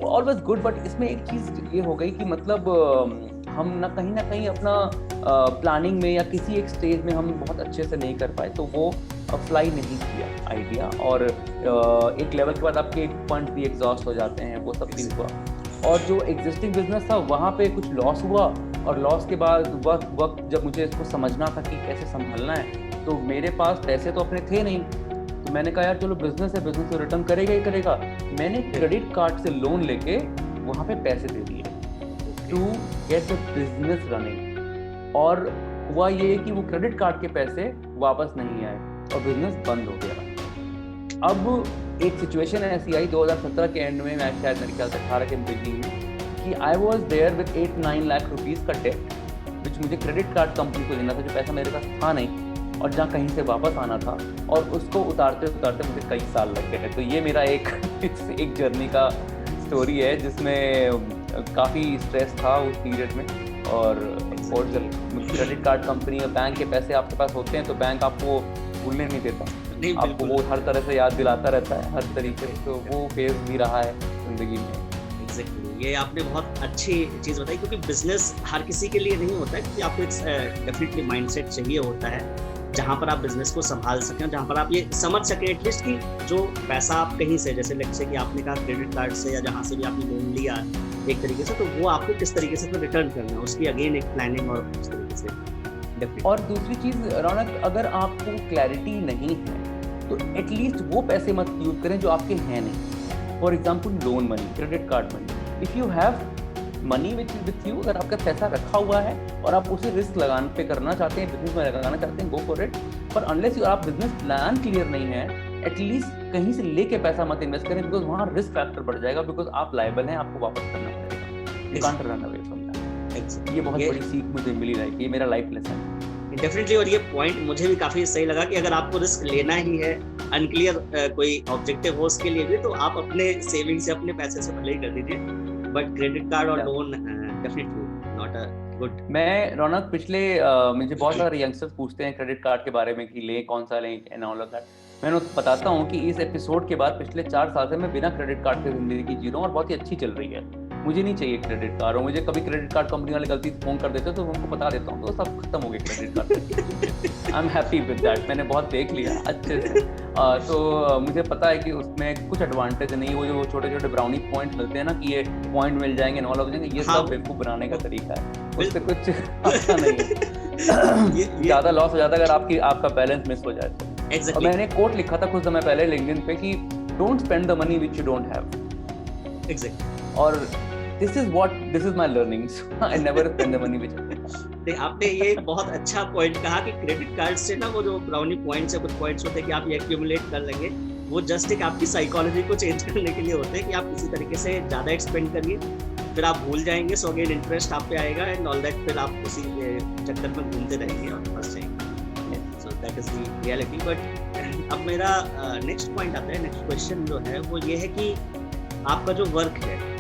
Always good. बट इसमें एक चीज़ ये हो गई कि मतलब हम ना कहीं अपना प्लानिंग में या किसी एक स्टेज में हम बहुत अच्छे से नहीं कर पाए, तो वो अप्लाई नहीं किया आइडिया, और एक लेवल के बाद आपके फंड भी एग्जॉस्ट हो जाते हैं, वो सब चीज़ हुआ। और जो एग्जिस्टिंग बिजनेस था वहाँ पे कुछ लॉस हुआ, और लॉस के बाद वक्त जब मुझे इसको समझना था कि कैसे संभालना है, तो मेरे पास पैसे तो अपने थे नहीं, तो मैंने कहा यार चलो बिजनेस है, बिजनेस तो रिटर्न करेगा ही करेगा। मैंने क्रेडिट कार्ड से लोन लेके वहाँ पे पैसे दे दिए to get the business running, और हुआ ये कि वो क्रेडिट कार्ड के पैसे वापस नहीं आए और बिजनेस बंद हो गया। अब एक सिचुएशन ऐसी आई 2017 के एंड में, मैं शायद मेरे ख्याल से 18 के बिगिनिंग में, कि I was there with 8-9 lakh rupees का डेट, विच मुझे क्रेडिट कार्ड कंपनी को देना था, जो पैसा मेरे पास था नहीं और जहाँ कहीं से वापस आना था, और उसको उतारते उतारते मुझे कई साल लग गए। तो ये मेरा एक जर्नी का स्टोरी है जिसमें काफ़ी स्ट्रेस था उस पीरियड में। और जब क्रेडिट कार्ड कंपनी और बैंक के पैसे आपके पास होते हैं तो बैंक आपको भूलने नहीं देता, आपको वो हर तरह से याद दिलाता रहता है हर तरीके से। तो वो फेज भी रहा है जिंदगी में। ये आपने बहुत अच्छी चीज़ बताई, क्योंकि बिजनेस हर किसी के लिए नहीं होता है, क्योंकि आपको एक डेफिनेटली माइंडसेट चाहिए होता है जहाँ पर आप बिजनेस को संभाल सकें, जहाँ पर आप ये समझ सकें एटलीस्ट कि जो पैसा आप कहीं से, जैसे लेट्स से कि आपने कहा क्रेडिट कार्ड से या जहाँ से भी आपने लोन लिया एक तरीके से, तो वो आपको किस तरीके से रिटर्न करना है, उसकी अगेन एक प्लानिंग और उस तरीके से। और दूसरी चीज़ रौनक, अगर आपको क्लैरिटी नहीं है तो एटलीस्ट वो पैसे मत यूज करें जो आपके हैं नहीं। For example loan money, credit card money, if you have money with you, अगर आपका पैसा रखा हुआ है और आप उसे रिस्क लगाने पे करना चाहते हैं, बिजनेस में लगाना चाहते हैं, गो फॉर इट। पर अनलेस आप बिजनेस प्लान क्लियर नहीं है, एटलीस्ट कहीं से लेके पैसा मत इन्वेस्ट करें, बिकॉज वहाँ रिस्क फैक्टर बढ़ जाएगा, बिकॉज आप लायबल हैं, आपको वापस करना पड़ेगा, you can't run away from that. ये बहुत बड़ी सीख मुझे मिली लाइफ, ये मेरा लाइफ लेसन है डेफिनेटली। और ये पॉइंट मुझे भी काफी सही लगा कि अगर आपको रिस्क लेना ही है, अनक्लियर कोई ऑब्जेक्टिव हो उसके लिए भी, तो आप अपने सेविंग से, अपने पैसे से भले ही कर दीजिए, बट क्रेडिट कार्ड और loan definitely not a good. मैं रौनक पिछले मुझे बहुत सारे यंगस्टर्स पूछते हैं क्रेडिट कार्ड के बारे में कि लें कौन सा लें एंड ऑल ऑफ दैट। मैं उन्हें बताता हूँ कि इस एपिसोड के बाद पिछले 4 साल से मैं बिना क्रेडिट कार्ड के जिंदगी जी रहा हूँ और बहुत ही अच्छी चल रही है। मुझे नहीं चाहिए क्रेडिट कार्ड, और मुझे कभी क्रेडिट कार्ड कंपनी वाले गलती से फोन कर देते तो उनको बता देता हूँ तो सब खत्म हो गए credit card. I am happy with that, मैंने बहुत देख लिया अच्छे से। तो मुझे पता है कि उसमें कुछ एडवांटेज नहीं, वो जो छोटे छोटे ब्राउनी पॉइंट मिलते हैं ना कि ये पॉइंट मिल जाएंगे नॉल हो जाएंगे, ये सब बेवकूफ बनाने का तरीका है, उससे कुछ अच्छा नहीं है। ज्यादा लॉस हो जाता है अगर आपका बैलेंस मिस हो जाए तो। Exactly. और मैंने कोट लिखा था कुछ समय पहले लिंक्डइन पे कि don't spend the money which you don't have. Exactly. और this is my learnings, I never spend the money which. आपने ये बहुत अच्छा पॉइंट कहा कि क्रेडिट कार्ड से ना वो जो ब्राउनी पॉइंट्स है, कुछ पॉइंट्स होते हैं कि आप ये एक्यूमुलेट कर लेंगे, वो जस्ट एक आपकी साइकोलॉजी को चेंज करने के लिए होते हैं कि आप किसी तरीके से ज्यादा एक्सपेंड करिए, फिर आप भूल जाएंगे, सो अगेन इंटरेस्ट आप पे आएगा एंड ऑल दैट, फिर आप उसी चक्कर में घूमते रहेंगे और फंस जाएंगे। So that is the reality. But अब मेरा नेक्स्ट पॉइंट आता है, नेक्स्ट क्वेश्चन जो है वो ये है कि आपका जो वर्क है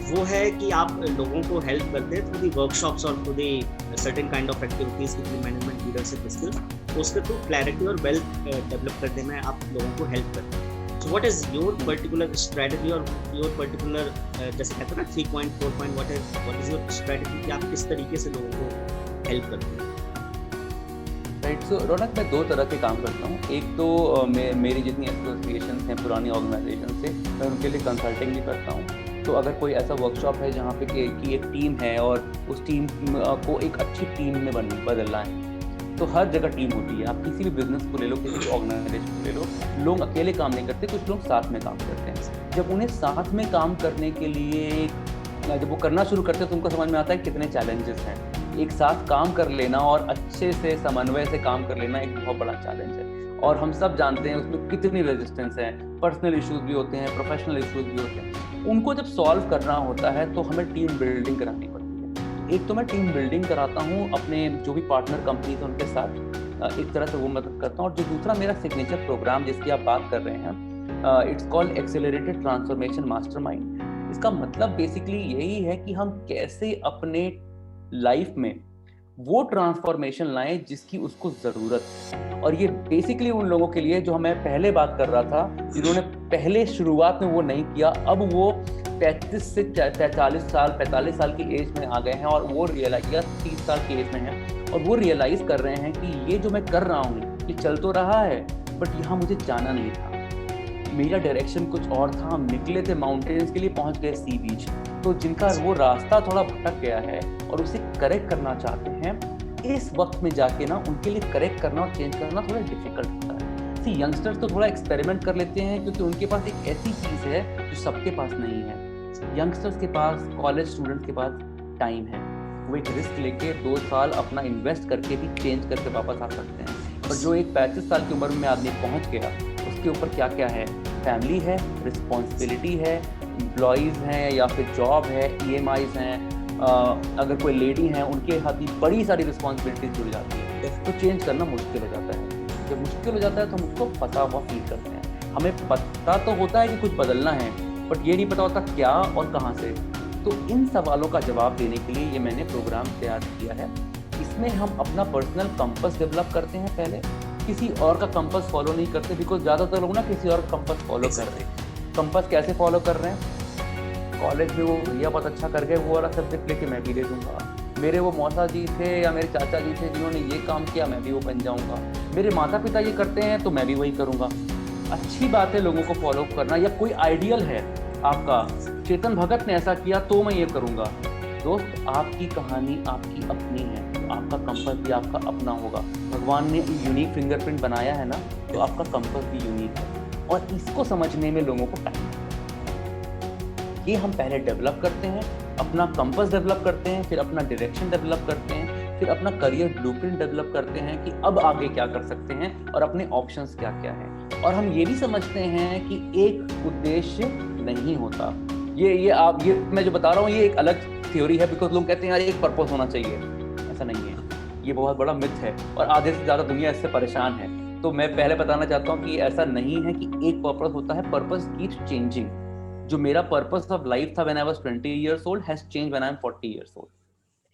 वो है कि आप लोगों को हेल्प करते हैं थ्रू दी वर्कशॉप्स और through the certain kind of activities की मैनेजमेंट लीडरशिप स्किल्स, उसके थ्रू क्लैरिटी और वेल्थ डेवलप करने में आप लोगों को हेल्प करते हैं। So what is your particular strategy और your particular जैसे कहते हैं ना 3 point 4 point what is your strategy कि आप किस तरीके से लोगों को हेल्प करते हैं? राइट, सो रौनक मैं 2 तरह के काम करता हूँ। एक तो मेरी जितनी एसोसिएशन हैं पुरानी ऑर्गेनाइजेशन से, मैं उनके लिए कंसल्टिंग भी करता हूँ। तो अगर कोई ऐसा वर्कशॉप है जहाँ पे कि एक टीम है और उस टीम को एक अच्छी टीम में बदलना है, तो हर जगह टीम होती है। आप किसी भी बिजनेस को ले लो, किसी भी ऑर्गेनाइजेशन को ले लो, लोग अकेले काम नहीं करते, कुछ लोग साथ में काम करते हैं। जब उन्हें साथ में काम करने के लिए जब वो करना शुरू करते हैं तो उनको समझ में आता है कितने चैलेंजेस हैं। एक साथ काम कर लेना और अच्छे से समन्वय से काम कर लेना एक बहुत बड़ा चैलेंज है, और हम सब जानते हैं उसमें कितनी रेजिस्टेंस है। पर्सनल इश्यूज भी होते हैं, प्रोफेशनल इश्यूज भी होते हैं। उनको जब सॉल्व करना होता है तो हमें टीम बिल्डिंग करानी पड़ती है। एक तो मैं टीम बिल्डिंग कराता हूँ अपने जो भी पार्टनर कंपनी है उनके साथ, एक तरह से वो मदद करता हूँ। और जो दूसरा मेरा सिग्नेचर प्रोग्राम जिसकी आप बात कर रहे हैं, it's called accelerated transformation mastermind. इसका मतलब बेसिकली यही है कि हम कैसे अपने लाइफ में वो ट्रांसफॉर्मेशन लाएं जिसकी उसको जरूरत है। और ये बेसिकली उन लोगों के लिए जो मैं पहले बात कर रहा था, जिन्होंने पहले शुरुआत में वो नहीं किया, अब वो 35 से 43 साल 45 साल की एज में आ गए हैं और वो रियलाइज, या 30 साल की एज में हैं और वो रियलाइज कर रहे हैं कि ये जो मैं कर रहा हूँ ये चल तो रहा है, बट यहाँ मुझे जाना नहीं था, मेरा डायरेक्शन कुछ और था। हम निकले थे माउंटेन्स के लिए, पहुंच गए सी बीच। तो जिनका वो रास्ता थोड़ा भटक गया है और उसे करेक्ट करना चाहते हैं, इस वक्त में जाके ना उनके लिए करेक्ट करना और चेंज करना थोड़ा डिफिकल्ट होता है। सी यंगस्टर्स तो थोड़ा एक्सपेरिमेंट कर लेते हैं क्योंकि उनके पास एक ऐसी चीज़ है जो सबके पास नहीं है। यंगस्टर्स के पास, कॉलेज स्टूडेंट्स के पास टाइम है, वो एक रिस्क लेके 2 साल अपना इन्वेस्ट करके भी चेंज करके वापस आ सकते हैं। और जो एक 35 साल की उम्र में आदमी पहुंच गया, उसके ऊपर क्या क्या है, फैमिली है, रिस्पॉन्सिबिलिटी है, एम्प्लॉयज़ हैं या फिर जॉब है, EMIs हैं, अगर कोई लेडी हैं उनके हाथ भी बड़ी सारी रिस्पॉन्सिबिलिटीज जुड़ जाती है, तो चेंज करना मुश्किल हो जाता है। जब मुश्किल हो जाता है तो हम उसको फंसा हुआ फील करते हैं। हमें पता तो होता है कि कुछ बदलना है, बट ये नहीं पता होता क्या और कहाँ से। तो इन सवालों का जवाब देने के लिए ये मैंने प्रोग्राम तैयार किया है। इसमें हम अपना पर्सनल कंपास डेवलप करते हैं पहले, किसी और का कंपास फॉलो नहीं करते, बिकॉज ज़्यादातर लोग ना किसी और का कंपास फॉलो कर रहे हैं। कंपास कैसे फॉलो कर रहे हैं, कॉलेज में वो भैया बहुत अच्छा कर गए, वो वाला सब्जेक्ट लेके मैं भी ले दूंगा। मेरे वो मौसा जी थे या मेरे चाचा जी थे जिन्होंने ये काम किया, मैं भी वो बन जाऊंगा। मेरे माता पिता ये करते हैं तो मैं भी वही करूंगा। अच्छी बात है लोगों को फॉलो करना, या कोई आइडियल है आपका, चेतन भगत ने ऐसा किया तो मैं ये करूंगा। दोस्त, आपकी कहानी आपकी अपनी है, तो आपका कंपास भी आपका अपना होगा। भगवान ने यूनिक फिंगरप्रिंट बनाया है ना, तो आपका कंपास भी यूनिक है। और इसको समझने में लोगों को टाइम लगता है। ये हम पहले डेवलप करते हैं, अपना कंपास डेवलप करते हैं, फिर अपना डायरेक्शन डेवलप करते हैं, फिर अपना करियर ब्लूप्रिंट डेवलप करते हैं कि अब आगे क्या कर सकते हैं और अपने ऑप्शंस क्या क्या हैं। और हम ये भी समझते हैं कि एक उद्देश्य नहीं होता। ये मैं जो बता रहा हूँ ये एक अलग थ्योरी है, बिकॉज लोग कहते हैं यार एक पर्पस होना चाहिए। ऐसा नहीं है, ये बहुत बड़ा मिथ है और आधे से ज़्यादा दुनिया इससे परेशान है। तो मैं पहले बताना चाहता हूँ कि ऐसा नहीं है कि एक पर्पस होता है, पर्पस कीप्स चेंजिंग। जो मेरा पर्पस ऑफ लाइफ था when I was 20 years old has change when I am 40 years old।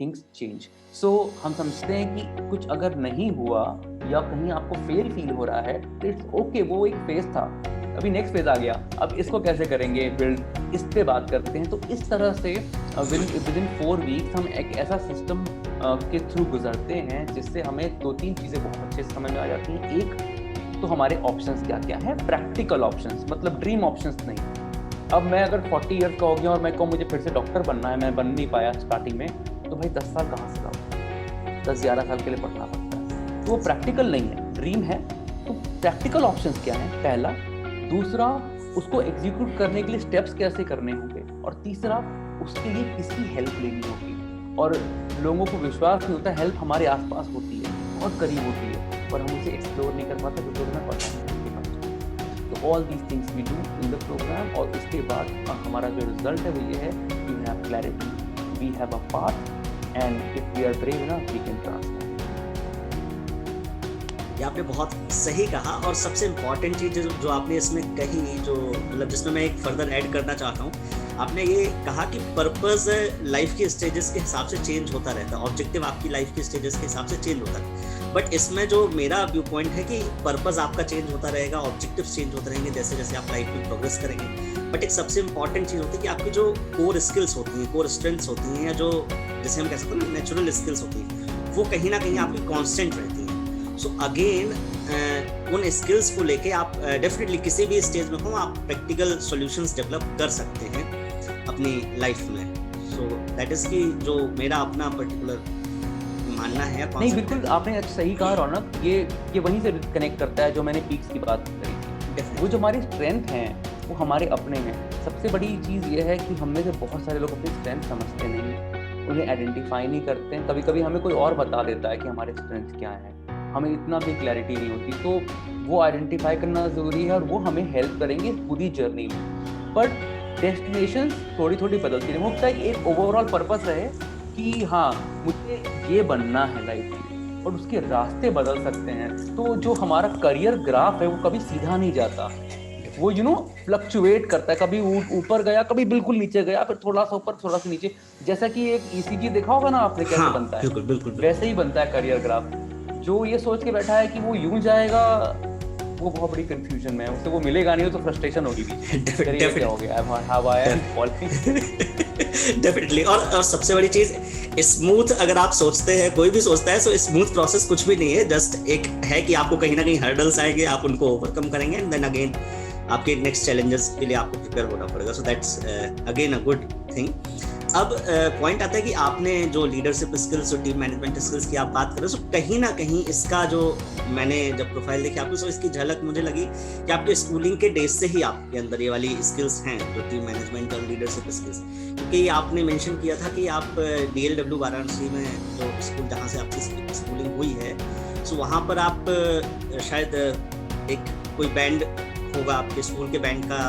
Things change. So हम समझते हैं कि कुछ अगर नहीं हुआ या कहीं आपको फेल फील हो रहा है, इट्स ओके, वो एक फेज था, अभी नेक्स्ट फेज आ गया, अब इसको कैसे करेंगे बिल्ड, इस पे बात करते हैं। तो इस तरह से विद इन 4 weeks हम एक ऐसा सिस्टम के थ्रू गुजरते हैं जिससे हमें 2-3 चीज़ें बहुत अच्छे से समझ में आ जाती हैं। एक तो हमारे ऑप्शंस क्या क्या है, प्रैक्टिकल ऑप्शंस, मतलब ड्रीम ऑप्शंस नहीं। अब मैं अगर 40 years का हो गया और मैं कहूँ मुझे फिर से डॉक्टर बनना है, मैं बन नहीं पाया स्टार्टिंग में, तो भाई 10 साल कहाँ से लाऊं, 10-11 साल के लिए पढ़ना पड़ता है, तो वो प्रैक्टिकल नहीं है। ड्रीम है तो प्रैक्टिकल ऑप्शंस क्या है, पहला। दूसरा, उसको एग्जीक्यूट करने के लिए स्टेप्स कैसे करने होंगे। और तीसरा, उसके लिए किसकी हेल्प लेनी होगी। और लोगों को विश्वास नहीं होता, हेल्प हमारे आसपास होती है, बहुत करीब होती है, और हम उसे एक्सप्लोर नहीं कर पाते क्योंकि हमें पता नहीं होता। तो all these things we do in the program. और इसके बाद हमारा जो रिजल्ट है वो ये है, we have clarity, we have a path, and if we are brave enough we can transform. ये आपने बहुत सही कहा। और सबसे इम्पॉर्टेंट चीज़ जो आपने इसमें कही, जो मतलब जिसमें मैं एक फर्दर ऐड करना चाहता हूँ, आपने ये कहा कि पर्पस लाइफ के स्टेजेस के हिसाब से चेंज होता रहता है, ऑब्जेक्टिव आपकी लाइफ के स्टेजेस के हिसाब से चेंज होता है। बट इसमें जो मेरा व्यू पॉइंट है कि पर्पस आपका चेंज होता रहेगा, ऑब्जेक्टिव्स चेंज होते रहेंगे जैसे जैसे आप लाइफ में प्रोग्रेस करेंगे। बट एक सबसे इंपॉर्टेंट चीज़ होती है कि आपकी जो कोर स्किल्स होती हैं, कोर स्ट्रेंथ्स होती हैं, या जो जैसे हम कह सकते हैं नेचुरल स्किल्स होती हैं, वो कहीं ना कहीं आपकी कॉन्स्टेंट रहती हैं। सो अगेन उन स्किल्स को लेके आप डेफिनेटली किसी भी स्टेज में हो, आप प्रैक्टिकल सॉल्यूशंस डेवलप कर सकते हैं अपनी लाइफ में। सो दैट इज की जो मेरा अपना पर्टिकुलर मानना है। नहीं, बिल्कुल आपने सही कहा रौनक, ये वहीं से कनेक्ट करता है जो मैंने पीक्स की बात करी थी। वो जो हमारी स्ट्रेंथ हैं वो हमारे अपने हैं। सबसे बड़ी चीज़ ये है कि हम में से बहुत सारे लोग अपनी स्ट्रेंथ समझते नहीं, उन्हें आइडेंटिफाई नहीं करते हैं। कभी कभी हमें कोई और बता देता है कि हमारे स्ट्रेंथ क्या है, हमें इतना भी क्लैरिटी नहीं होती। तो वो आइडेंटिफाई करना ज़रूरी है और वो हमें हेल्प करेंगे पूरी जर्नी में। बट डेस्टिनेशन थोड़ी थोड़ी बदलती है। मुझे एक ओवरऑल पर्पस है कि हाँ मुझे ये बनना है लाइफ में, और उसके रास्ते बदल सकते हैं। तो जो हमारा करियर ग्राफ है वो कभी सीधा नहीं जाता, वो फ्लक्चुएट करता है, कभी ऊपर गया, कभी बिल्कुल नीचे गया, फिर थोड़ा सा ऊपर थोड़ा सा नीचे। जैसा कि एक ईसीजी देखा होगा ना आपने कैसे बनता है, बिल्कुल, बिल्कुल, बिल्कुल। वैसे ही बनता है करियर ग्राफ। जो ये सोच के बैठा है कि वो यूं जाएगा, वो बहुत बड़ी कंफ्यूजन में है, उससे वो मिलेगा नहीं, तो फ्रस्ट्रेशन होगी भी। क्या हो गया, how I am following. Definitely. और सबसे बड़ी चीज, स्मूथ अगर आप सोचते हैं, कोई भी सोचता है, सो स्मूथ प्रोसेस कुछ भी नहीं है। जस्ट एक है कि आपको कहीं ना कहीं हर्डल्स आएंगे, आप उनको ओवरकम करेंगे, एंड देन अगेन आपके नेक्स्ट चैलेंजेस के लिए आपको प्रिपेयर होना पड़ेगा। So that's again a good thing. अब पॉइंट आता है कि आपने जो लीडरशिप स्किल्स और टीम मैनेजमेंट स्किल्स की आप बात कर रहे हो, सो कहीं ना कहीं इसका जो मैंने जब प्रोफाइल देखी आपको, सो इसकी झलक मुझे लगी कि आपके स्कूलिंग के डेज से ही आपके अंदर ये वाली स्किल्स हैं, जो टीम मैनेजमेंट और लीडरशिप स्किल्स। क्योंकि आपने मेंशन किया था कि आप DLW वाराणसी में जो स्कूल जहाँ से आपकी स्कूलिंग हुई है, सो वहाँ पर आप शायद एक कोई बैंड होगा, आपके स्कूल के बैंड का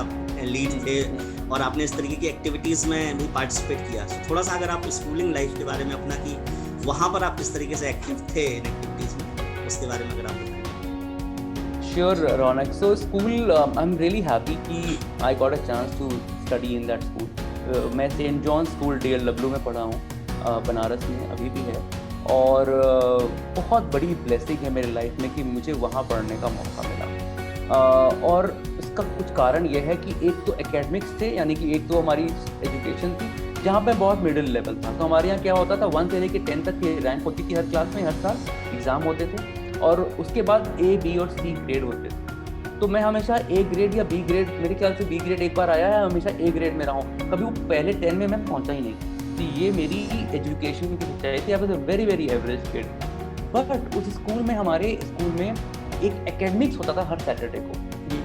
लीड थे, और आपने इस तरीके की एक्टिविटीज़ में भी पार्टिसिपेट किया। थोड़ा सा अगर आप स्कूलिंग लाइफ के बारे में अपना, कि वहाँ पर आप किस तरीके से एक्टिव थे इन एक्टिविटीज़ में, उसके बारे में अगर आप बताएं। Sure Raunak. So school, I am really happy कि I got a chance to study in that school. मैं सेंट जॉन स्कूल DLW में पढ़ा हूँ, बनारस में अभी भी है, और बहुत बड़ी ब्लेसिंग है मेरी लाइफ में कि मुझे वहाँ पढ़ने का मौका मिला। और इसका कुछ कारण यह है कि एक तो एकेडमिक्स थे, यानी कि एक तो हमारी एजुकेशन थी जहाँ पे बहुत मिडिल लेवल था। तो हमारे यहाँ क्या होता था, 1 से लेकर 10 तक की रैंक होती थी हर क्लास में, हर साल एग्ज़ाम होते थे, और उसके बाद A, B और C ग्रेड होते थे। तो मैं हमेशा A ग्रेड या B ग्रेड, मेरे ख्याल से B ग्रेड एक बार आया है, हमेशा A ग्रेड में रहा हूँ, कभी वो पहले 10 में मैं पहुँचा ही नहीं। तो ये मेरी एजुकेशन की सच्चाई थी। I was a very very average kid. But उस स्कूल में, हमारे स्कूल में एक एकेडमिक्स होता था हर सैटरडे को,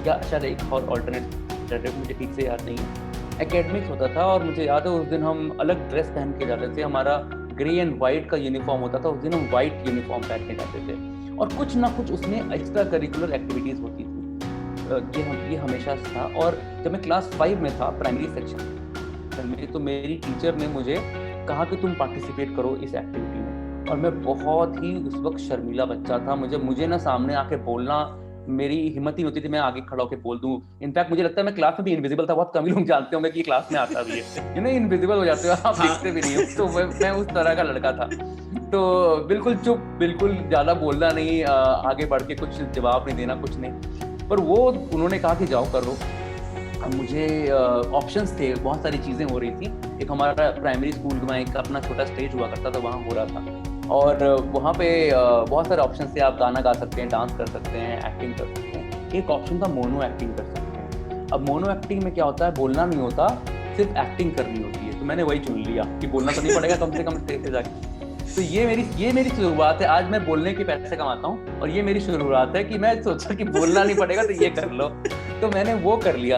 या शायद एक और ऑल्टरनेट सैटरडे, मुझे ठीक से याद नहीं है। एकेडमिक्स होता था, और मुझे याद है उस दिन हम अलग ड्रेस पहन के जाते थे। हमारा ग्रे एंड वाइट का यूनिफॉर्म होता था, उस दिन हम वाइट यूनिफॉर्म पहन के जाते थे, और कुछ ना कुछ उसमें एक्स्ट्रा करिकुलर एक्टिविटीज़ होती थी। ये हमेशा था। और जब मैं क्लास 5 में था, प्राइमरी सेक्शन में, तो मेरी टीचर ने मुझे कहा कि तुम पार्टिसिपेट करो इस एक्टिविटी में, और मैं बहुत ही उस वक्त शर्मीला बच्चा था। मुझे ना सामने आके बोलना, मेरी हिम्मत ही होती थी मैं आगे खड़ा होकर बोल दूं। इनफैक्ट मुझे लगता है मैं क्लास में भी इनविजिबल था, बहुत कम ही लोग जानते होंगे कि क्लास में आता भी है, इनविजिबल हो जाते हो आप, दिखते भी नहीं हो। तो मैं उस तरह का लड़का था। तो बिल्कुल चुप, बिल्कुल ज्यादा बोलना नहीं, आगे बढ़ के कुछ जवाब नहीं देना, कुछ नहीं। पर वो उन्होंने कहा कि जाओ करो। अब मुझे ऑप्शंस थे, बहुत सारी चीज़ें हो रही थी। एक हमारा प्राइमरी स्कूल में एक अपना छोटा स्टेज हुआ करता था, वहाँ हो रहा था, और वहाँ पे बहुत सारे ऑप्शन थे। आप गाना गा सकते हैं, डांस कर सकते हैं, एक्टिंग कर सकते हैं। एक ऑप्शन था मोनो एक्टिंग कर सकते हैं। अब मोनो एक्टिंग में क्या होता है, बोलना नहीं होता, सिर्फ एक्टिंग करनी होती है। तो मैंने वही चुन लिया कि बोलना तो नहीं पड़ेगा कम से कम स्टेज पे जाके। तो ये मेरी शुरुआत है। आज मैं बोलने के पैसे कमाता हूँ, और ये मेरी शुरुआत है कि मैं सोचा कि बोलना नहीं पड़ेगा तो ये कर लो। तो मैंने वो कर लिया।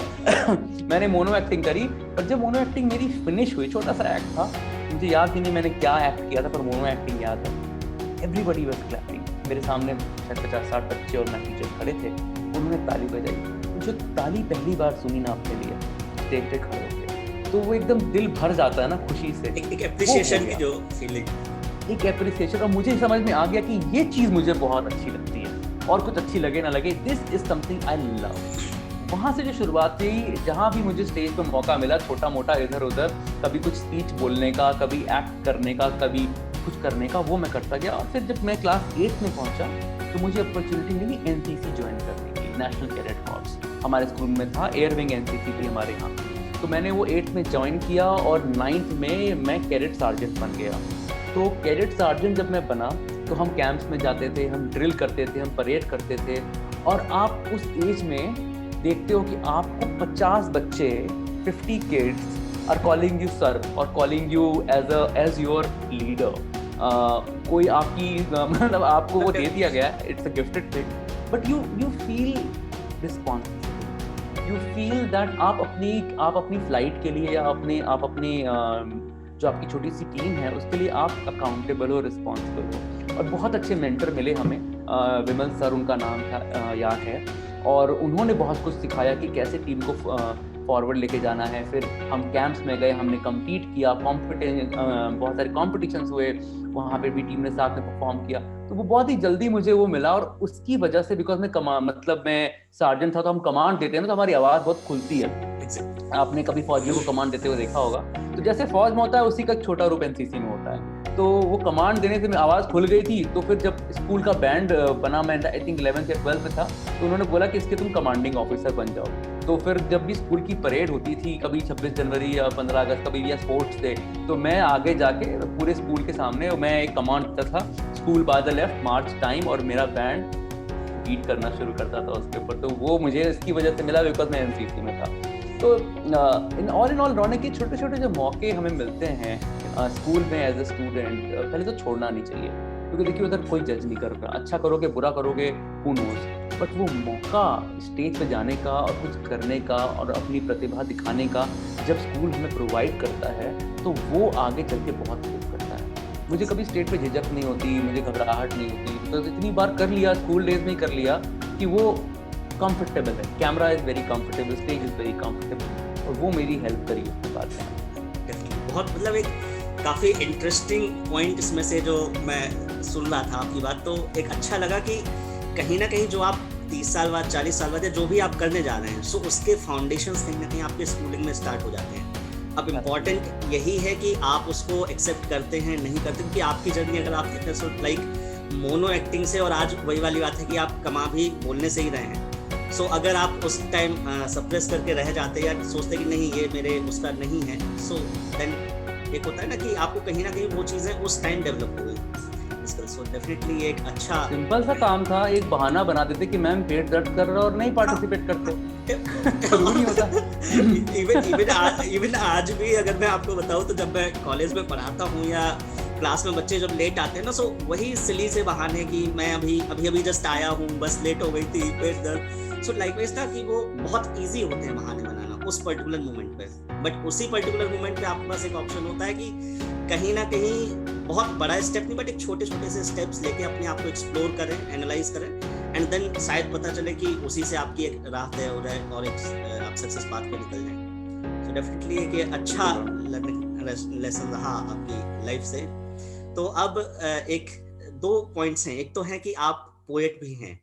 मैंने मोनो एक्टिंग करी, और जब मोनो एक्टिंग मेरी फिनिश हुई, छोटा सा एक्ट था, मुझे याद ही नहीं मैंने क्या एक्ट किया था, पर मोनो एक्टिंग याद है। Everybody was clapping. मेरे सामने 50-60 बच्चे और मैं टीचर खड़े थे, उन्होंने ताली बजाई। जो ताली पहली बार सुनी ना अपने लिए स्टेज पे खड़े होकर, तो वो एकदम दिल भर जाता है ना खुशी से, एक एप्रिसिएशन की जो फीलिंग, एक एप्रिसिएशन। और मुझे समझ में आ गया कि ये चीज मुझे बहुत अच्छी लगती है, और कुछ अच्छी लगे ना लगे, this is something I love. वहाँ से जो शुरुआत हुई, जहाँ भी मुझे स्टेज पे मौका मिला, छोटा मोटा इधर उधर, कभी कुछ स्पीच बोलने का, कभी एक्ट करने का, कभी कुछ करने का, वो मैं करता गया। और फिर जब मैं क्लास 8 में पहुंचा, तो मुझे अपॉर्चुनिटी मिली एनसीसी ज्वाइन करने की, नेशनल कैडेट कॉर्प्स हमारे स्कूल में था, एयर विंग एनसीसी भी हमारे यहाँ। तो मैंने वो 8 में ज्वाइन किया, और 9th में मैं कैडेट सार्जेंट बन गया। तो कैडेट सार्जेंट जब मैं बना, तो हम कैंप्स में जाते थे, हम ड्रिल करते थे, हम परेड करते थे। और आप उस एज में देखते हो कि आपको 50 बच्चे, 50 kids are calling you sir, और calling you as your leader. कोई आपकी मतलब आपको वो दे दिया गया, it's a gifted thing, but you feel responsible, you feel that आप अपनी फ्लाइट के लिए, या आप अपनी जो आपकी छोटी सी टीम है उसके लिए आप अकाउंटेबल हो, रिस्पॉन्सिबल हो। और बहुत अच्छे मेंटर मिले हमें, विमल सर उनका नाम था, याद है, और उन्होंने बहुत कुछ सिखाया कि कैसे टीम को फॉरवर्ड लेके जाना है। फिर हम कैंप्स में गए, हमने कम्पीट किया, बहुत सारे कॉम्पिटिशन्स हुए, वहाँ पे भी टीम ने साथ में परफॉर्म किया। तो वो बहुत ही जल्दी मुझे वो मिला, और उसकी वजह से, बिकॉज मैं सार्जेंट था, तो हम कमांड देते हैं ना, तो हमारी आवाज़ बहुत खुलती है। आपने कभी फौजियों को कमांड देते हुए देखा होगा, तो जैसे फौज में होता है उसी का एक छोटा रूप एनसीसी में होता है। तो वो कमांड देने से मेरी आवाज़ खुल गई थी। तो फिर जब स्कूल का बैंड बना, मैं आई थिंक 11th या 12th में था, तो उन्होंने बोला कि इसके तुम कमांडिंग ऑफिसर बन जाओ। तो फिर जब भी स्कूल की परेड होती थी, कभी 26 जनवरी या 15 अगस्त, कभी या स्पोर्ट्स डे, तो मैं आगे जाके पूरे स्कूल के सामने मैं एक कमांड देता था, school by the left, March time, और मेरा बैंड बीट करना शुरू करता था उसके ऊपर। तो वो मुझे इसकी वजह से मिला, बिकॉज मैं एनसीसी में था। तो इन ऑल रोने के छोटे छोटे जो मौके हमें मिलते हैं स्कूल में एज ए स्टूडेंट, पहले तो छोड़ना नहीं चाहिए, क्योंकि देखिए उधर कोई जज नहीं कर रहा, अच्छा करोगे बुरा करोगे हू नोज, बट वो मौका स्टेज पे जाने का और कुछ करने का और अपनी प्रतिभा दिखाने का जब स्कूल हमें प्रोवाइड करता है, तो वो आगे चल के बहुत हेल्प करता है। मुझे कभी स्टेज पे झिझक नहीं होती, मुझे घबराहट नहीं होती, तो इतनी बार कर लिया, स्कूल डेज में कर लिया कि वो कंफर्टेबल है। Camera is very comfortable, stage is very comfortable, और वो मेरी हेल्प करी उसके बाद में। बहुत मतलब एक काफ़ी इंटरेस्टिंग पॉइंट इसमें से जो मैं सुन रहा था आपकी बात, तो एक अच्छा लगा कि कहीं ना कहीं जो आप 30 साल बाद, 40 साल बाद, या जो भी आप करने जा रहे हैं, सो उसके फाउंडेशंस कहीं ना कहीं आपके स्कूलिंग में स्टार्ट हो जाते हैं। अब इम्पॉर्टेंट यही है कि आप उसको एक्सेप्ट करते हैं नहीं करते, क्योंकि आपकी जर्नी अगर आप देखते हैं लाइक मोनो एक्टिंग से, और आज वही वाली बात है कि आप कमा भी बोलने से ही रहे हैं। सो अगर आप उस टाइम सप्रेस करके रह जाते या सोचते कि नहीं ये मेरे उसका नहीं है, सो देन एक होता है ना कि आपको कहीं ना कहीं वो चीज़ें उस टाइम डेवलप हो गई। सो डेफिनेटली एक अच्छा सिंपल सा काम था, एक बहाना बना देते कि मैम पेट दर्द कर रहा और नहीं पार्टिसिपेट करते। नहीं होता। इवन आज भी अगर मैं आपको बताऊं, तो जब मैं कॉलेज में पढ़ाता हूँ या क्लास में बच्चे जब लेट आते हैं ना, सो वही सिली से बहाने कि मैं अभी जस्ट आया हूँ, बस लेट हो गई थी, पेट दर्द। सो लाइकवाइज था कि वो बहुत इजी होते हैं बहाने बनाना उस पर्टिकुलर मोमेंट पे, बट उसी पर्टिकुलर मोमेंट पे आपके पास एक ऑप्शन होता है कि कहीं ना कहीं बहुत बड़ा स्टेप नहीं, बट एक छोटे छोटे से स्टेप्स लेके अपने आप को एक्सप्लोर करें, एनालाइज करें, एंड देन शायद पता चले कि उसी से आपकी एक राह तय हो जाए और एक आप सक्सेस पाथ पे निकल जाएं। सो डेफिनेटली एक अच्छा लेसन रहा आपकी लाइफ से। तो अब एक दो पॉइंट्स हैं, एक तो है कि आप पोएट भी हैं,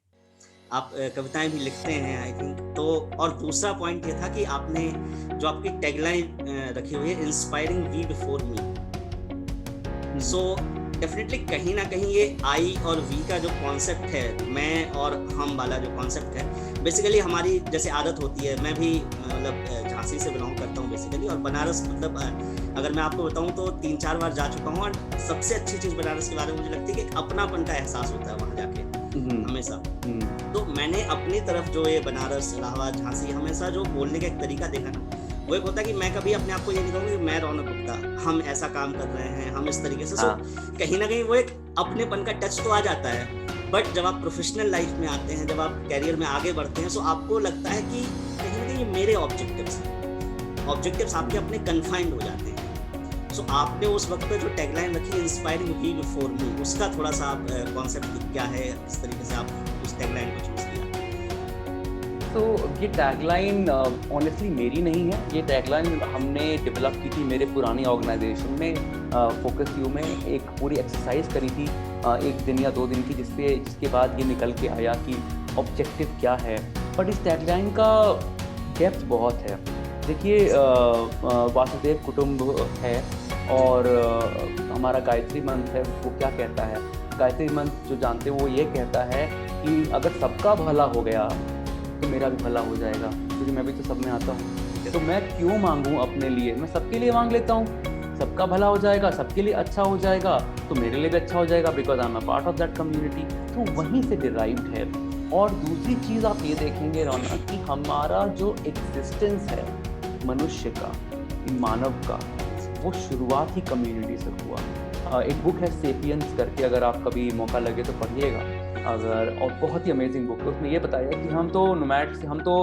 आप कविताएं भी लिखते हैं आई थिंक, तो और दूसरा पॉइंट ये था कि आपने जो आपकी टैगलाइन रखी हुई है, inspiring we before me. So definitely कहीं ना कहीं ये आई और वी का जो कॉन्सेप्ट है, मैं और हम वाला जो कॉन्सेप्ट है, बेसिकली हमारी जैसे आदत होती है, मैं भी मतलब झांसी से बिलोंग करता हूँ बेसिकली, और बनारस मतलब अगर मैं आपको बताऊँ तो 3-4 बार जा चुका हूँ, और सबसे अच्छी चीज़ बनारस के बारे में मुझे लगती है कि अपनापन का एहसास होता है वहाँ जाके हमेशा। तो मैंने अपनी तरफ जो ये बनारस, इलाहाबाद, झांसी, हमेशा जो बोलने का एक तरीका देखा ना, वो एक होता है कि मैं कभी अपने आप को ये नहीं कहूँगा कि मैं रौनक गुप्ता, हम ऐसा काम कर रहे हैं, हम इस तरीके से। कहीं ना कहीं वो एक अपनेपन का टच तो आ जाता है, बट जब आप प्रोफेशनल लाइफ में आते हैं, जब आप कैरियर में आगे बढ़ते हैं, तो आपको लगता है कि कहीं ना कहीं मेरे ऑब्जेक्टिव्स आपके अपने कन्फाइंड हो जाते हैं। सो आपने उस वक्त पे जो टैगलाइन रखी, इंस्पायरिंग वी बिफोर मी, उसका थोड़ा सा आप कॉन्सेप्ट क्या है, किस तरीके से आप उस टैगलाइन को चूज किया? तो ये टैगलाइन ऑनेस्टली मेरी नहीं है, ये टैगलाइन हमने डेवलप की थी मेरे पुरानी ऑर्गेनाइजेशन में, फोकस यू में एक पूरी एक्सरसाइज करी थी 1 दिन या 2 दिन की, जिसके बाद ये निकल के आया कि ऑब्जेक्टिव क्या है। बट इस टैगलाइन का डेप्थ बहुत है। देखिए वासुदेव कुटुंब है, और हमारा गायत्री मंत्र है, वो क्या कहता है? गायत्री मंत्र जो जानते हैं वो ये कहता है कि अगर सबका भला हो गया तो मेरा भी भला हो जाएगा, क्योंकि मैं भी तो सब में आता हूँ। तो मैं क्यों मांगूँ अपने लिए, मैं सबके लिए मांग लेता हूँ। सबका भला हो जाएगा, सबके लिए अच्छा हो जाएगा, तो मेरे लिए भी अच्छा हो जाएगा, because I am a part of that community. तो वहीं से डिराइव्ड है। और दूसरी चीज़ आप ये देखेंगे रौनक कि हमारा जो एग्जिस्टेंस है मनुष्य का, मानव का, वो शुरुआत ही कम्युनिटी से हुआ। एक बुक है सेपियंस करके, अगर आप कभी मौका लगे तो पढ़िएगा अगर, और बहुत ही अमेजिंग बुक है। उसमें ये बताया कि हम तो नोमैड्स, हम तो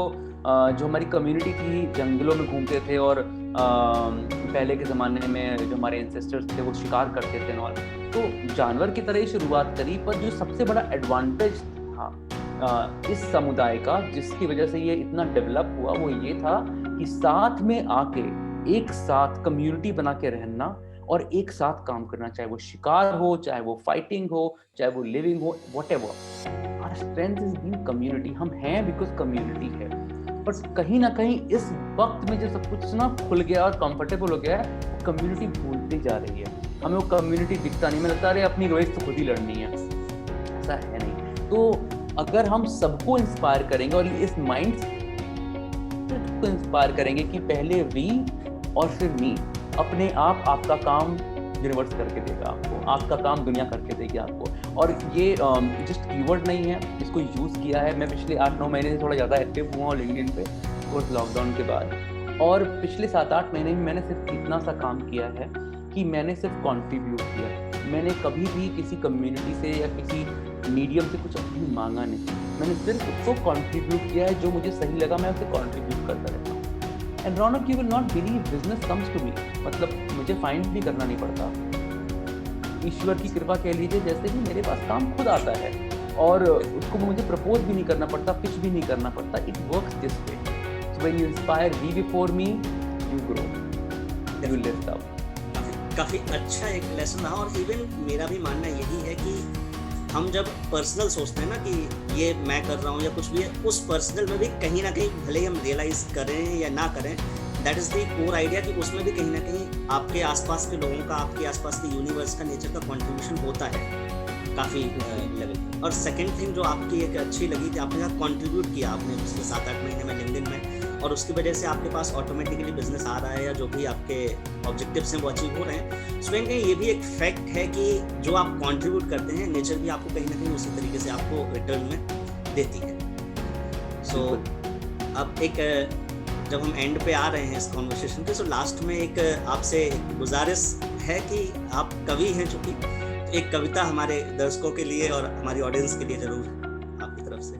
जो हमारी कम्युनिटी थी जंगलों में घूमते थे, और पहले के ज़माने में जो हमारे एंसेस्टर्स थे वो शिकार करते थे और तो जानवर की तरह ही शुरुआत करी। पर जो सबसे बड़ा एडवांटेज था इस समुदाय का, जिसकी वजह से ये इतना डेवलप हुआ, वो ये था कि साथ में आके एक साथ कम्युनिटी बना के रहना और एक साथ काम करना, चाहे वो शिकार हो, चाहे वो फाइटिंग हो, चाहे वो लिविंग हो, whatever. Our strength is being community. हम हैं बिकॉज कम्युनिटी है। पर कहीं ना कहीं इस वक्त में जो सब कुछ ना खुल गया और कंफर्टेबल हो गया है, कम्युनिटी भूलती जा रही है। हमें वो कम्युनिटी दिखता नहीं, मैं लगता है अपनी रेस तो खुद ही लड़नी है। ऐसा है नहीं। तो अगर हम सबको इंस्पायर करेंगे और इस माइंड को इंस्पायर करेंगे कि पहले वी और फिर मी, अपने आप आपका काम यूनिवर्स करके देगा आपको, आपका काम दुनिया करके देगी आपको। और ये जस्ट कीवर्ड नहीं है, इसको यूज़ किया है। मैं पिछले 8-9 महीने से थोड़ा ज़्यादा एक्टिव हुआ हूँ लिंक्डइन पे, कोर्स लॉकडाउन के बाद, और पिछले 7-8 महीने में मैंने सिर्फ इतना सा काम किया है कि मैंने सिर्फ कॉन्ट्रीब्यूट किया। मैंने कभी भी किसी कम्युनिटी से या किसी मीडियम से कुछ अपनी मांगा नहीं। मैंने सिर्फ उसको कंट्रीब्यूट किया है, जो मुझे सही लगा मैं उसे कंट्रीब्यूट करता रहता हूँ। And Raunak, you will not believe, business comes to me, मतलब मुझे फाइंड भी करना नहीं पड़ता। ईश्वर की कृपा कह लीजिए, जैसे कि मेरे पास काम खुद आता है और उसको मुझे प्रपोज भी नहीं करना पड़ता, पिच भी नहीं करना पड़ता। It works this way. So when you inspire we before me, you grow, you lift up. काफी अच्छा एक लेसन रहा। और इवन मेरा भी मानना यही है कि हम जब पर्सनल सोचते हैं ना कि ये मैं कर रहा हूँ या कुछ भी है, उस पर्सनल में भी कहीं ना कहीं भले ही हम रियलाइज करें या ना करें, that is the core idea कि उसमें भी कहीं ना कहीं आपके आसपास के लोगों का, आपके आसपास के यूनिवर्स का, नेचर का कंट्रीब्यूशन होता है काफ़ी लेवल पर। और सेकंड थिंग जो आपकी एक अच्छी लगी थी, आपने कहा कंट्रीब्यूट किया आपने पिछले 7-8 महीने में लिंक्डइन में, और उसकी वजह से आपके पास ऑटोमेटिकली बिजनेस आ रहा है या जो भी आपके ऑब्जेक्टिव्स हैं वो अचीव हो रहे हैं। सो कहीं ये भी एक फैक्ट है कि जो आप कंट्रीब्यूट करते हैं, नेचर भी आपको कहीं ना कहीं उसी तरीके से आपको रिटर्न में देती है। सो अब एक जब हम एंड पे आ रहे हैं इस कॉन्वर्सेशन के, सो लास्ट में एक आपसे गुजारिश है कि आप कवि हैं चूंकि, एक कविता हमारे दर्शकों के लिए और हमारी ऑडियंस के लिए जरूर आपकी तरफ से।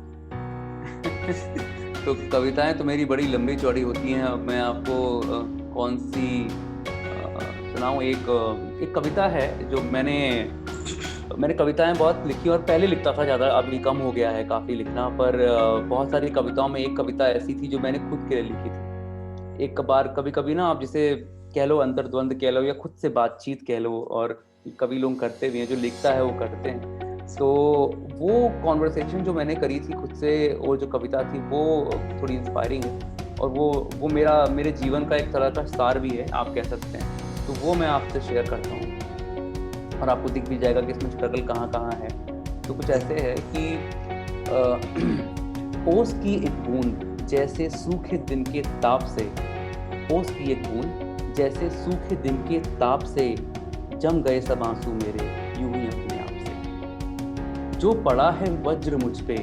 तो कविताएं तो मेरी बड़ी लंबी चौड़ी होती हैं। अब मैं आपको कौन सी सुनाऊं? एक कविता है जो मैंने कविताएं बहुत लिखी और पहले लिखता था ज़्यादा, अभी कम हो गया है काफ़ी लिखना। पर बहुत सारी कविताओं में एक कविता ऐसी थी जो मैंने खुद के लिए लिखी थी। एक बार कभी कभी ना आप जैसे कह लो अंतर्द्वंद कह लो या खुद से बातचीत कह लो, और कवि लोग करते भी हैं, जो लिखता है वो करते हैं। तो वो कॉन्वर्सेशन जो मैंने करी थी खुद से, और जो कविता थी वो थोड़ी इंस्पायरिंग है, और वो मेरे जीवन का एक तरह का सार भी है, आप कह सकते हैं। तो वो मैं आपसे शेयर करता हूँ, और आपको दिख भी जाएगा कि इसमें स्ट्रगल कहाँ कहाँ है। तो कुछ ऐसे है कि ओस की एक बूंद जैसे सूखे दिन के ताप से, ओस की एक बूंद जैसे सूखे दिन के ताप से, जम गए सब आंसू मेरे यूं ही अपने आप से। जो पड़ा है वज्र मुझ पे,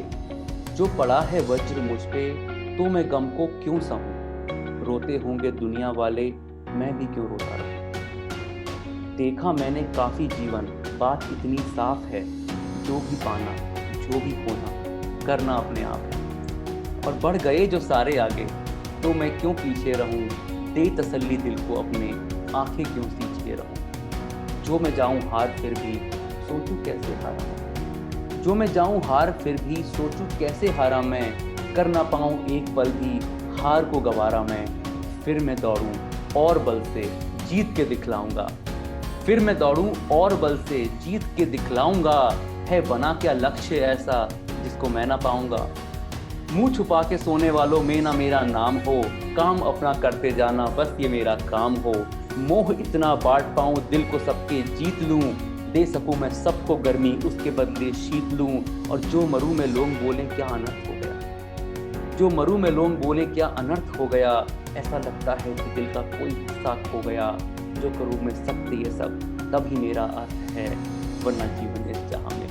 जो पड़ा है वज्र मुझ पे, तो मैं गम को क्यों सहूं। रोते होंगे दुनिया वाले, मैं भी क्यों रोता रहूं। देखा मैंने काफी जीवन, बात इतनी साफ है, जो भी पाना जो भी खोना करना अपने आप है। और बढ़ गए जो सारे आगे, तो मैं क्यों पीछे रहूं। दे तसल्ली दिल को अपने, आंखें क्यों सींचते रहूं। जो मैं जाऊं हार फिर भी सोचूं कैसे हारा मैं, जो मैं जाऊं हार फिर भी सोचूं कैसे हारा मैं। कर ना पाऊं एक पल भी हार को गवारा मैं, फिर मैं दौड़ूं और बल से जीत के दिखलाऊंगा। फिर मैं दौड़ूं और बल से जीत के दिखलाऊंगा। है बना क्या लक्ष्य ऐसा जिसको मैं ना पाऊंगा। मुंह छुपा के सोने वालों में ना मेरा नाम हो, काम अपना करते जाना बस ये मेरा काम हो। मोह इतना बांट पाऊं दिल को सबके जीत लूं, दे सकूं मैं सबको गर्मी उसके बदले शीत लूं। और जो मरूं में लोग बोले क्या अनर्थ हो गया, जो मरूं में लोग बोले क्या अनर्थ हो गया। ऐसा लगता है कि दिल का कोई हिस्सा खो गया। जो करूं मैं सब ये सब तब ही मेरा अर्थ है, वरना जीवन इस जहां में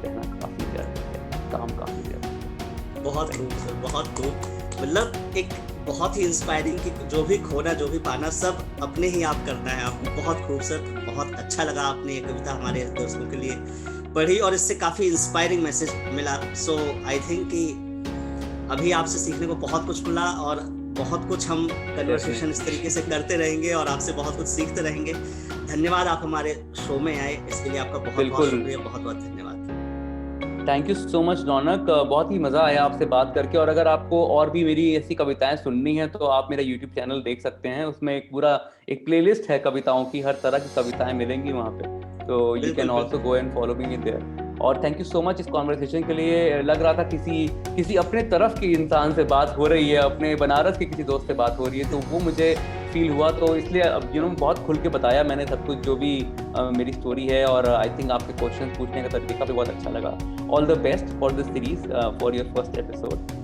रहना काफी व्यर्थ है, काम काफी व्यर्थ है। बहुत खूब सर, बहुत खूब। मतलब एक बहुत ही इंस्पायरिंग कि जो भी खोना जो भी पाना सब अपने ही आप करना है। आप बहुत खूब सर, बहुत अच्छा लगा आपने ये कविता हमारे दोस्तों के लिए पढ़ी और इससे काफ़ी इंस्पायरिंग मैसेज मिला। सो आई थिंक कि अभी आपसे सीखने को बहुत कुछ मिला और बहुत कुछ हम कन्वर्सेशन इस तरीके से करते रहेंगे और आपसे बहुत कुछ सीखते रहेंगे। धन्यवाद आप हमारे शो में आए, इसके लिए आपका बहुत बहुत शुक्रिया, बहुत बहुत धन्यवाद। थैंक यू सो मच रौनक, बहुत ही मज़ा आया आपसे बात करके। और अगर आपको और भी मेरी ऐसी कविताएं सुननी है तो आप मेरा यूट्यूब चैनल देख सकते हैं, उसमें एक पूरा एक प्लेलिस्ट है कविताओं की, हर तरह की कविताएं मिलेंगी वहाँ पे। तो you can also go and follow me in their. और थैंक यू सो मच इस कॉन्वर्सेशन के लिए। लग रहा था किसी अपने तरफ के इंसान से बात हो रही है, अपने बनारस के किसी दोस्त से बात हो रही है, तो वो मुझे फील हुआ। तो इसलिए अब बहुत खुल के बताया मैंने सब कुछ जो भी मेरी स्टोरी है। और आई थिंक आपके क्वेश्चन पूछने का तरीका भी बहुत अच्छा लगा। All the best for this series, for your first episode.